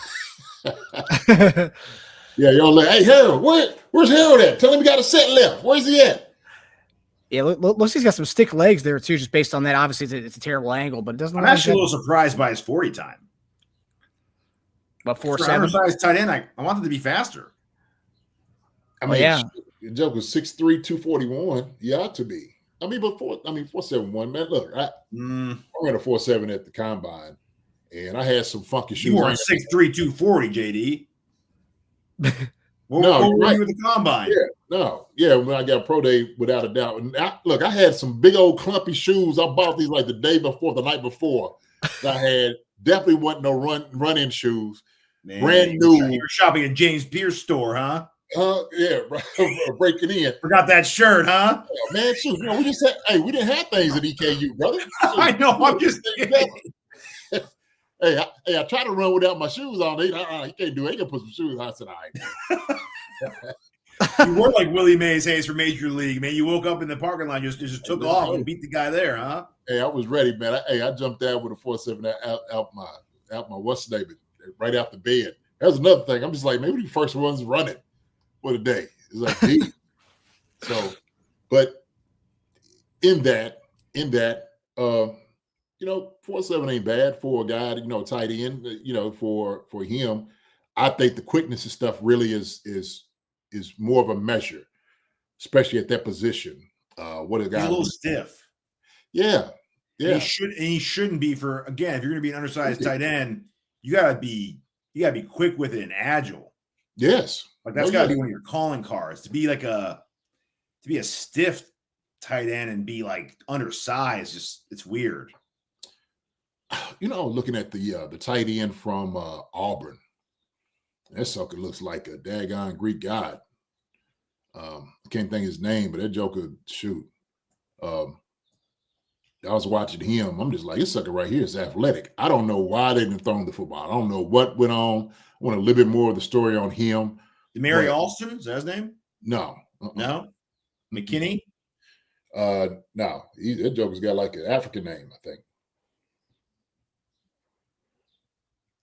Yeah, y'all like, hey, Harold, where's Harold at? Tell him he got a set left. Where's he at? Yeah, looks like he's got some stick legs there too, just based on that. Obviously, it's a terrible angle, but it doesn't. I'm actually a little surprised by his 40 time. About 4.7. Undersized tight end, I want it to be faster. I mean, yeah. The joke was 6'3", 241. He ought to be. I mean, but 4.71, man. Look, I ran a 4.7 at the combine, and I had some funky shoes. You were 6'3", 240, JD. What were you with the combine? Yeah, when I got pro day, without a doubt. And I had some big old clumpy shoes. I bought these like the night before. I had definitely wasn't no run-in shoes. Man, brand new. You were shopping at James Pierce store, huh? Yeah, breaking in. Forgot that shirt, huh? Yeah, man, shoot, we just had, we didn't have things at EKU, brother. I know. I'm just thinking. Hey, I try to run without my shoes on. He can't do it. He can put some shoes on. I said, all right. You were like Willie Mays Hayes for Major League, man. You woke up in the parking lot, just took off and beat the guy there, huh? Hey, I was ready, man. I jumped out with a 4.7 out my what's the name, right out the bed. That was another thing. I'm just like, maybe the first one's running for the day. It's like, gee. So, but in that, 4.7 ain't bad for a guy, tight end, for him. I think the quickness and stuff really is more of a measure, especially at that position. What a guy. He's a little stiff. Yeah. Yeah. He shouldn't be if you're going to be an undersized tight end, you gotta be quick with it and agile. Yes. Like that's gotta be one of your calling cards, to be a stiff tight end and be like undersized. Just it's weird. Looking at the tight end from Auburn, that sucker looks like a daggone Greek god. I can't think his name, but that joker, shoot. I was watching him. I'm just like, this sucker right here is athletic. I don't know why they didn't throw the football. I don't know what went on. I want a little bit more of the story on him. Demary Alston, is that his name? No. No? McKinney? No. That joker's got like an African name, I think.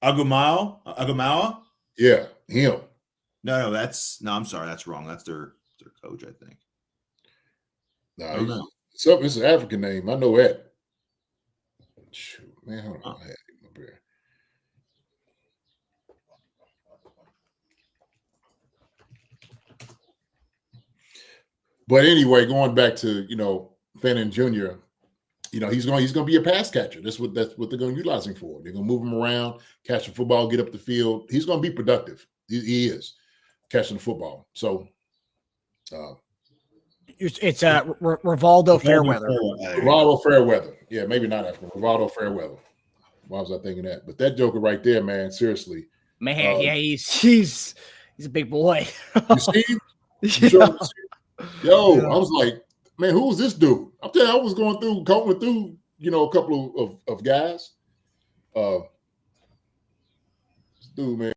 Agumawa? Yeah, him. No, I'm sorry, that's wrong. That's their coach, I think. No, it's an African name. I know that. Shoot, man, hold on. I had him up here. But anyway, going back to Fannin Jr., he's going to be a pass catcher. That's what they're going to utilize him for. They're going to move him around, catch the football, get up the field. He's going to be productive. He is catching the football. So it's Rivaldo Fairweather. Rivaldo Fairweather. Yeah, maybe not African. Rivaldo Fairweather. Why was I thinking that? But that joker right there, man, seriously. Man, yeah, he's a big boy. You see him? Yeah. Yo, I was like, man, who was this dude? I'm telling you, I was combing through, a couple of guys. This dude, man.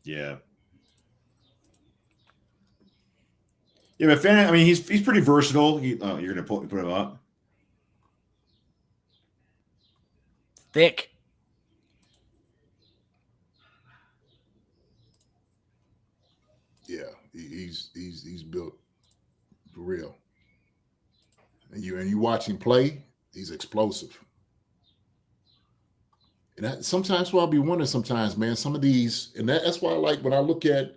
Yeah. Yeah, but Fannin, I mean, he's pretty versatile. You're gonna put him up. Thick. Yeah, he's built for real. And you watch him play, he's explosive. And sometimes what I'll be wondering sometimes, man, some of these, and that's why I like when I look at,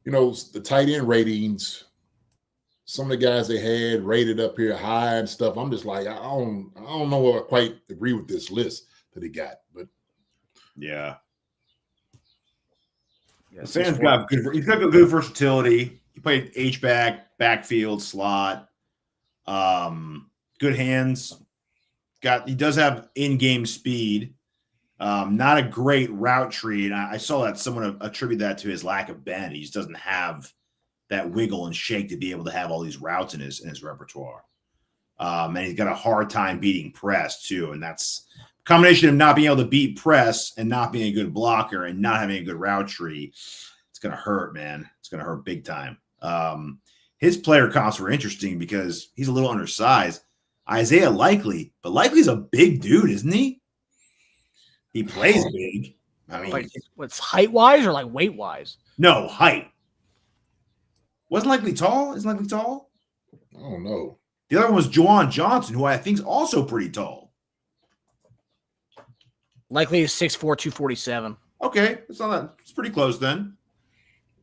the tight end ratings, some of the guys they had rated up here high and stuff. I'm just like, I don't know if I quite agree with this list that he got, but yeah. Yes, He's got good versatility. He played H-back, backfield, slot. Good hands. He does have in-game speed. Not a great route tree, and I saw that someone attribute that to his lack of bend. He just doesn't have that wiggle and shake to be able to have all these routes in his repertoire. And he's got a hard time beating press too, and that's a combination of not being able to beat press and not being a good blocker and not having a good route tree. It's gonna hurt, man. It's gonna hurt big time. His player comps were interesting because he's a little undersized. Isaiah Likely, but Likely's a big dude, isn't he? He plays big. I mean, like, what's height wise or like weight wise? No, height. Wasn't Likely tall? Isn't Likely tall? I don't know. The other one was Juwan Johnson, who I think is also pretty tall. Likely is 6'4", 247. Okay, it's not that. It's pretty close then.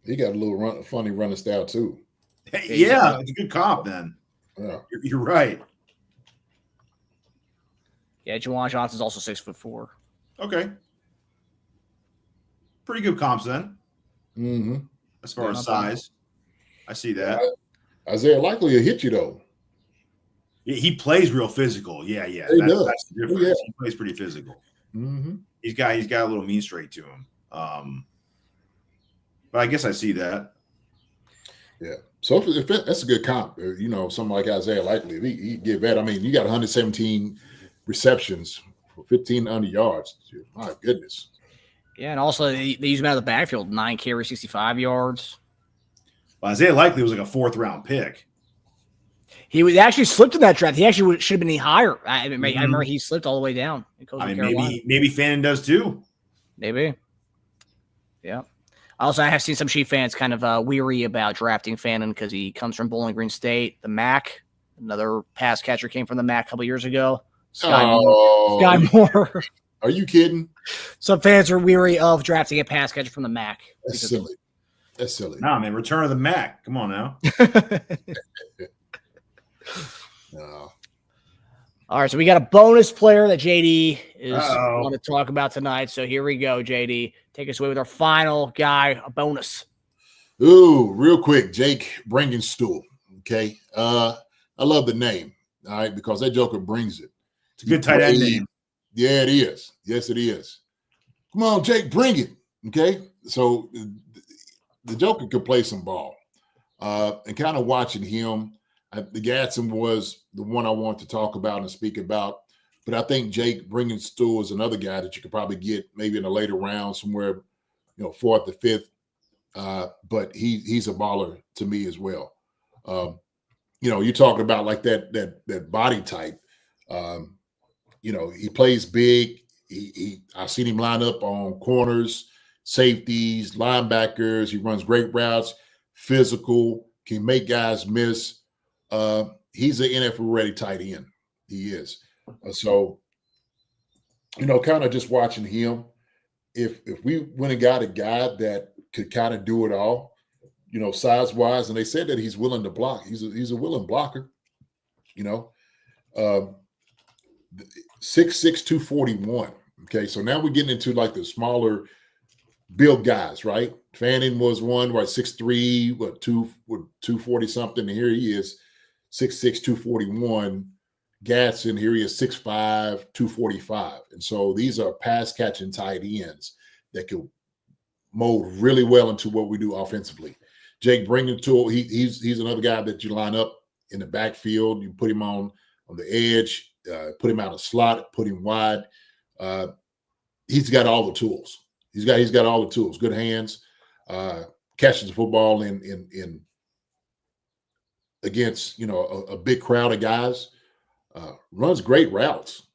He got a little funny running style too. Hey, yeah, it's a good comp then. Yeah. You're right. Yeah, Juwan Johnson's also 6'4". Okay. Pretty good comps then. Mm-hmm. As far as size. I see that. Isaiah Likely will hit you though. He plays real physical. Yeah. He does. That's the difference. Yeah. He plays pretty physical. Mm-hmm. He's got a little mean straight to him. But I guess I see that. Yeah. So if that's a good comp, something like Isaiah Likely, if he give that. I mean, you got 117 receptions for 1,500 yards. My goodness. Yeah, and also they use him out of the backfield, 9 carries, 65 yards. Well, Isaiah Likely was like a 4th-round pick. He actually slipped in that draft. He actually should have been higher. I remember he slipped all the way down. Maybe Fannin does too. Maybe. Yeah. Also, I have seen some Chief fans kind of weary about drafting Fannin because he comes from Bowling Green State. The MAC, another pass catcher came from the MAC a couple years ago. Sky Moore. Are you kidding? Some fans are weary of drafting a pass catcher from the MAC. That's silly. That's silly. Nah, man, return of the MAC. Come on now. No. All right, so we got a bonus player that JD is want to talk about tonight. So here we go, JD. Take us away with our final guy, a bonus. Ooh, real quick, Jake Bringenstool. Okay. I love the name, all right, because that joker brings it. It's a good tight end name. Yeah, it is. Yes, it is. Come on, Jake, bring it. Okay. So the joker could play some ball. And kind of watching him, the Gadsden was the one I want to talk about and speak about. But I think Jake Bringenstool is another guy that you could probably get maybe in a later round, somewhere, fourth or fifth. But he's a baller to me as well. You're talking about like that body type. He plays big. I've seen him line up on corners, safeties, linebackers. He runs great routes, physical, can make guys miss. He's an NFL ready tight end. He is. So, kind of just watching him. If we went and got a guy that could kind of do it all, size wise, and they said that he's willing to block. He's a willing blocker. 6'6", 241. Okay, so now we're getting into like the smaller build guys, right? Fanning was one, 6'3", 240 something, and here he is, 6'6", 241. Gadsden, here he is, 6'5", 245. And so these are pass catching tight ends that could mold really well into what we do offensively. Jake Bringenstool, he's another guy that you line up in the backfield. You put him on the edge, put him out of slot, put him wide. He's got all the tools. He's got all the tools. Good hands, catches the football in against a big crowd of guys. Runs great routes,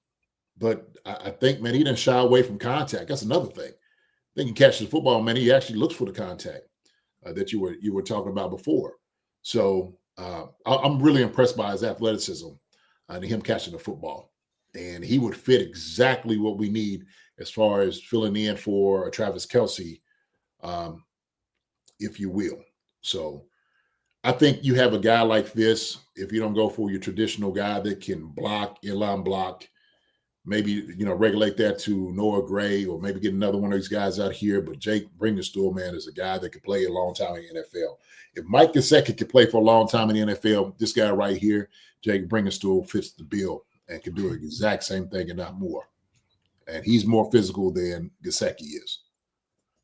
but I think, man, he didn't shy away from contact. That's another thing. I think he catches the football, man. He actually looks for the contact that you were talking about before. So I'm really impressed by his athleticism and him catching the football. And he would fit exactly what we need as far as filling in for Travis Kelce, if you will. So I think you have a guy like this, if you don't go for your traditional guy that can block, inline block, maybe, regulate that to Noah Gray, or maybe get another one of these guys out here. But Jake Bringenstool, man, is a guy that could play a long time in the NFL. If Mike Gesicki could play for a long time in the NFL, this guy right here, Jake Bringenstool, fits the bill and can do the exact same thing and not more. And he's more physical than Gesicki is,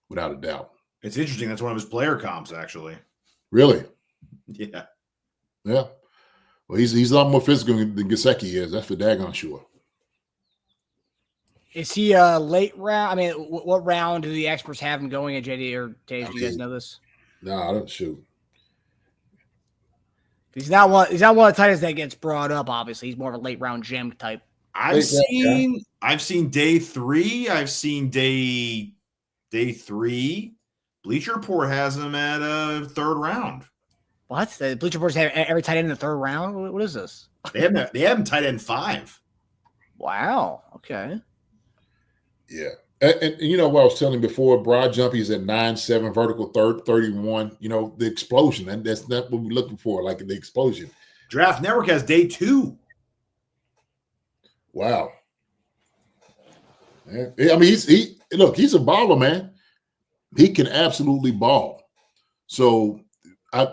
without a doubt. It's interesting. That's one of his player comps, actually. Really? Yeah. Yeah. Well, he's a lot more physical than Gesicki is. That's for daggone sure. Is he a late round? I mean, what round do the experts have him going at, JD or Dave? Do you guys know this? No, I don't shoot. He's not one of the tight ends that gets brought up. Obviously, he's more of a late round gem type. I've seen day 3. I've seen day 3. Bleacher Report has him at a third round. What? The Bleacher Reports have every tight end in the third round? What is this? They have him tight end 5. Wow. Okay. Yeah. And what I was telling you before, broad jump, he's at 9.7, vertical 31. The explosion. And that's not what we're looking for, like the explosion. Draft Network has day 2. Wow. Yeah. I mean, he's a baller, man. He can absolutely ball. So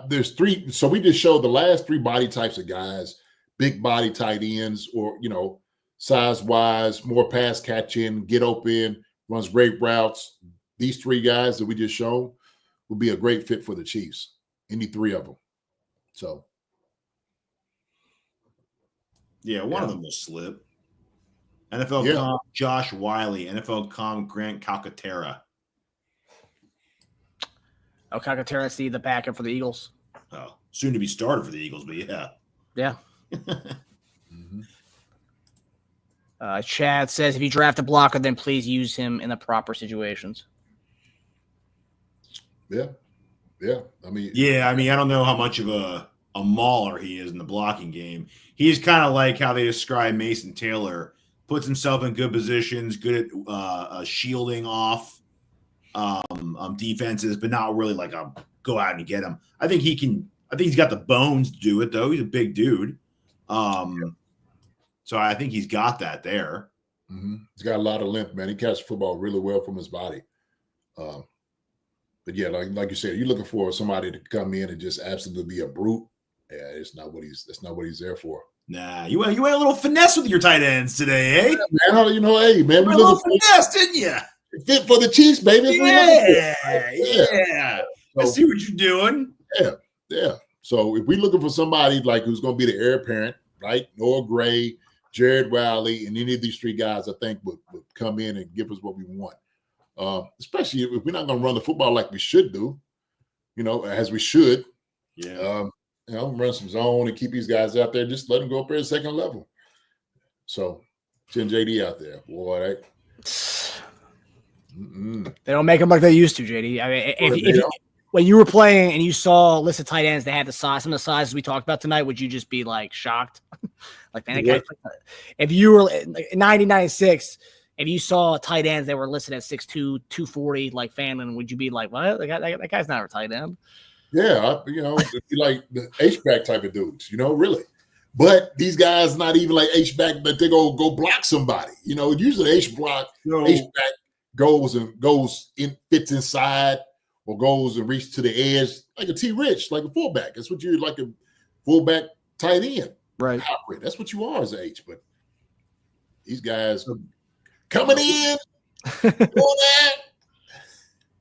there's 3. So we just showed the last 3 body types of guys, big body tight ends, or, size-wise, more pass catching, get open, runs great routes. These 3 guys that we just showed will be a great fit for the Chiefs, any 3 of them. So. Yeah, one of them will slip. NFL comp Josh Wiley, NFL comp Grant Calcaterra. Oh, Calcaterra's the backup for the Eagles. Oh, soon to be starter for the Eagles, but yeah. Yeah. Chad says, if you draft a blocker, then please use him in the proper situations. Yeah. I mean, I don't know how much of a mauler he is in the blocking game. He's kind of like how they describe Mason Taylor. Puts himself in good positions, good at shielding off defenses, but not really like a go out and get him. I think he's got the bones to do it, though. He's a big dude. So I think he's got that there. He's got a lot of length, man. He catches football really well from his body. But yeah, like you said, you're looking for somebody to come in and just absolutely be a brute. Yeah, that's not what he's there for. Nah, you went a little finesse with your tight ends today, eh? Yeah, man, hey, man, we looking for finesse, didn't you? Fit for the Chiefs, baby. Yeah. I see what you're doing. Yeah. So if we're looking for somebody like who's going to be the heir apparent, right? Noah Gray, Jared Wiley, and any of these 3 guys, I think would come in and give us what we want. Especially if we're not going to run the football like we should do, as we should. Yeah. Run some zone and keep these guys out there. Just let them go up there at second level. So send JD out there, boy. They don't make them like they used to, JD. I mean, when you were playing and you saw a list of tight ends that had some of the sizes we talked about tonight, would you just be like shocked? Like, man, if you were like 90, 96, if you saw tight ends that were listed at 6'2", 240, like Fanlin, would you be like, what? That guy's not a tight end. Yeah, it'd be like the H-back type of dudes, really. But these guys not even like H-back, but they go block somebody. Usually H-back goes in, fits inside, or goes and reaches to the edge like a T-Rich, like a fullback. That's what you're like, a fullback tight end. Right. Hybrid. That's what you are as an H. But these guys coming in, doing that.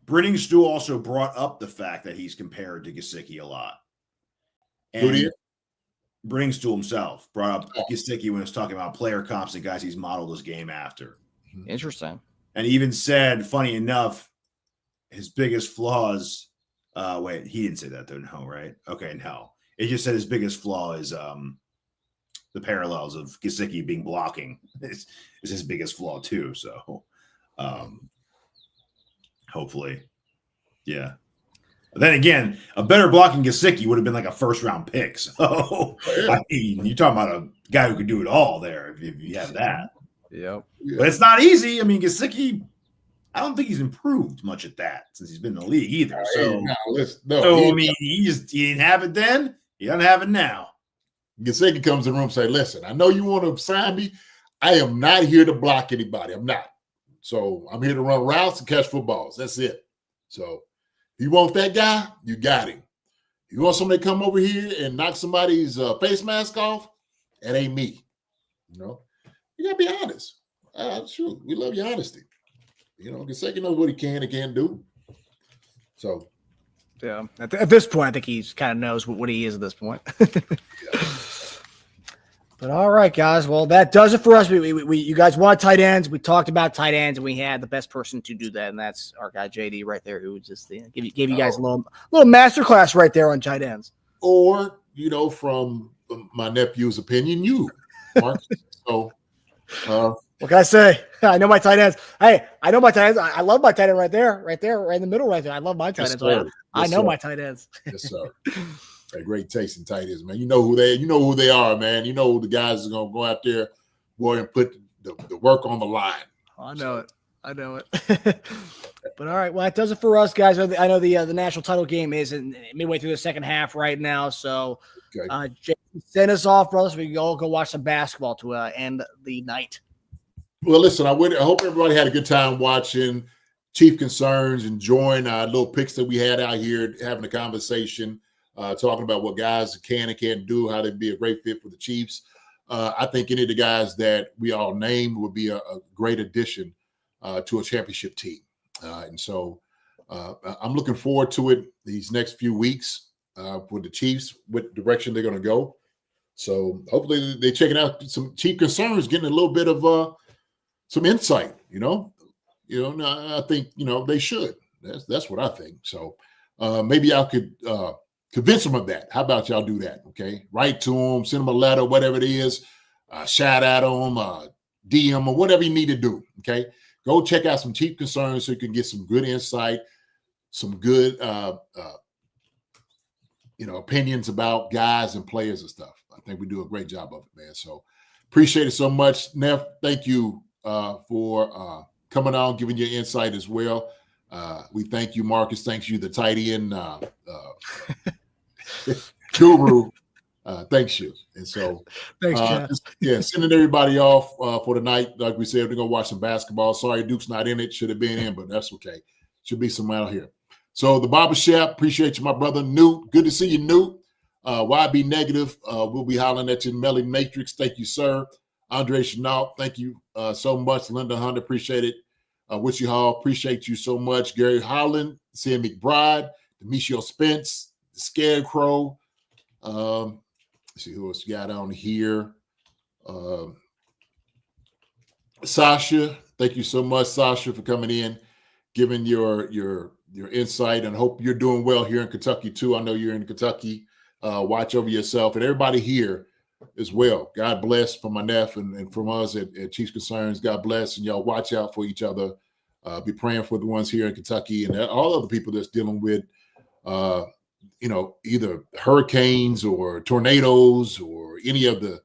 Brittingstue also brought up the fact that he's compared to Gesicki a lot. And Brittingstue himself brought up Gesicki when he was talking about player comps and guys he's modeled his game after. Interesting. And he even said, funny enough, his biggest flaws. Wait, he didn't say that though. No, right? Okay, no. It just said his biggest flaw is the parallels of Gesicki being blocking is his biggest flaw too. So, hopefully, yeah. But then again, a better blocking Gesicki would have been like a first-round pick. So, I mean, you're talking about a guy who could do it all there if you have that. Yep. But it's not easy. I mean, Gesicki, I don't think he's improved much at that since he's been in the league either. So, he didn't have it then. He doesn't have it now. Gesicki comes in the room and say, listen, I know you want to sign me. I am not here to block anybody. I'm not. So I'm here to run routes and catch footballs. That's it. So if you want that guy, you got him. You want somebody to come over here and knock somebody's face mask off? That ain't me. You got to be honest. Shoot, we love your honesty. Gesicki knows what he can and can't do. So. Yeah. At this point, I think he kind of knows what he is at this point. But all right, guys. Well, that does it for us. You guys want tight ends. We talked about tight ends, and we had the best person to do that, and that's our guy JD right there, who just gave you guys a little masterclass right there on tight ends. Or from my nephew's opinion, you, Marcus. So, what can I say? I know my tight ends. Hey, I know my tight ends. I love my tight end right there, right in the middle, right there. I love my tight ends. I know my tight ends. Yes, sir. A great taste in tight ends, man. You know who they are, man. You know who the guys are gonna go out there, boy, and put the work on the line. I know it. But all right, well, that does it for us, guys. I know the national title game is midway through the second half right now, so Jason, send us off, brother, so we can all go watch some basketball to end the night. Well, listen, I hope everybody had a good time watching Chief Concerns, enjoying our little picks that we had out here, having a conversation. Talking about what guys can and can't do, how they'd be a great fit for the Chiefs. I think any of the guys that we all named would be a great addition to a championship team. And so I'm looking forward to it these next few weeks with the Chiefs, what direction they're going to go. So hopefully they're checking out some Chief Concerns, getting a little bit of some insight, I think, they should. That's what I think. So maybe I could convince them of that. How about y'all do that? Okay. Write to them, send them a letter, whatever it is, shout out them, DM or whatever you need to do. Okay. Go check out some Chief Concerns so you can get some good insight, some good, opinions about guys and players and stuff. I think we do a great job of it, man. So appreciate it so much. Neff, thank you for coming on, giving your insight as well. We thank you, Marcus. Thanks you, the tight end guru. Thanks you. And so, thanks, sending everybody off for the night. Like we said, we're going to watch some basketball. Sorry, Duke's not in it. Should have been in, but that's okay. Should be some out here. So the barbershop, appreciate you, my brother Newt. Good to see you, Newt. YB Negative, we'll be hollering at you. Melly Matrix, thank you, sir. Andre Chenault, thank you so much. Linda Hunter, appreciate it. Witchy Hall, appreciate you so much. Gary Holland, Sam McBride, Demetrio Spence, the Scarecrow. Let's see who else we got on here. Sasha, thank you so much, Sasha, for coming in, giving your insight, and hope you're doing well here in Kentucky too. I know you're in Kentucky. Watch over yourself and everybody here as well. God bless from my nephew and from us at Chiefs Concerns. God bless, and y'all watch out for each other. Be praying for the ones here in Kentucky and all other people that's dealing with, either hurricanes or tornadoes or any of the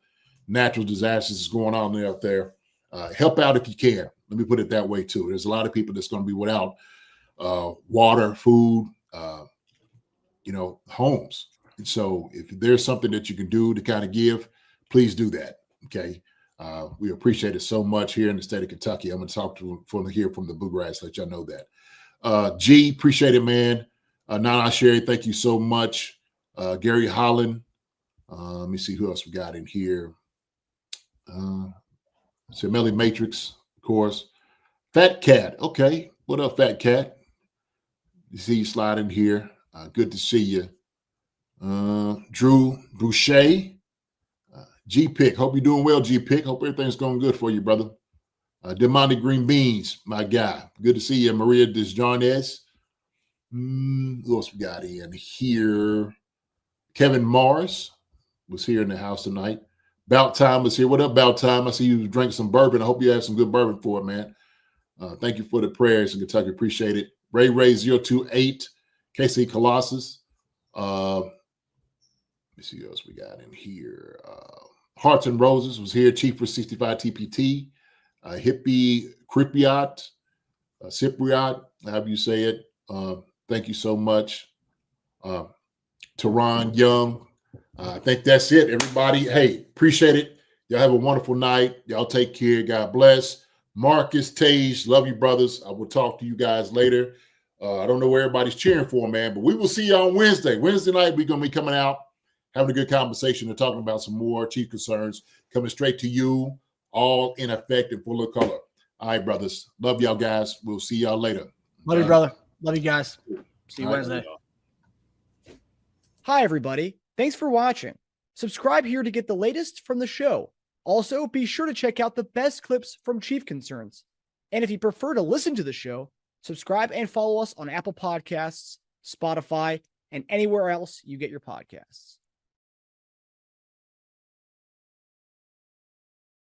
natural disasters that's going on out there. Help out if you can. Let me put it that way too. There's a lot of people that's going to be without water, food, homes. And so if there's something that you can do to kind of give, please do that. Okay. We appreciate it so much here in the state of Kentucky. I'm going to talk to from the Bluegrass, let y'all know that. G, appreciate it, man. Nana Sherry, thank you so much. Gary Holland. Let me see who else we got in here. So Melly Matrix, of course. Fat Cat. Okay. What up, Fat Cat? You see you slide in here. Good to see you. Drew Boucher. G-Pick. Hope you're doing well, G-Pick. Hope everything's going good for you, brother. Demonte Green Beans, my guy. Good to see you. Maria Desjarnes. Who else we got in here? Kevin Morris was here in the house tonight. Bout Time was here. What up, Bout Time? I see you drank some bourbon. I hope you have some good bourbon for it, man. Thank you for the prayers in Kentucky. Appreciate it. Ray 028, KC Colossus. Let me see what else we got in here. Hearts and Roses was here. Chief for 65 TPT. Hippie Cripiot, Cypriot, however you say it. Thank you so much. Teron Young. I think that's it, everybody. Hey, appreciate it. Y'all have a wonderful night. Y'all take care. God bless. Marcus, Tage, love you, brothers. I will talk to you guys later. I don't know where everybody's cheering for, man, but we will see you on Wednesday. Wednesday night, we're going to be coming out, having a good conversation and talking about some more Chief concerns, coming straight to you, all in effect and full of color. All right, brothers. Love y'all guys. We'll see y'all later. Love you, brother. Love you guys. See you All right. Wednesday. Hi, everybody. Thanks for watching. Subscribe here to get the latest from the show. Also, be sure to check out the best clips from Chief Concerns. And if you prefer to listen to the show, subscribe and follow us on Apple Podcasts, Spotify, and anywhere else you get your podcasts.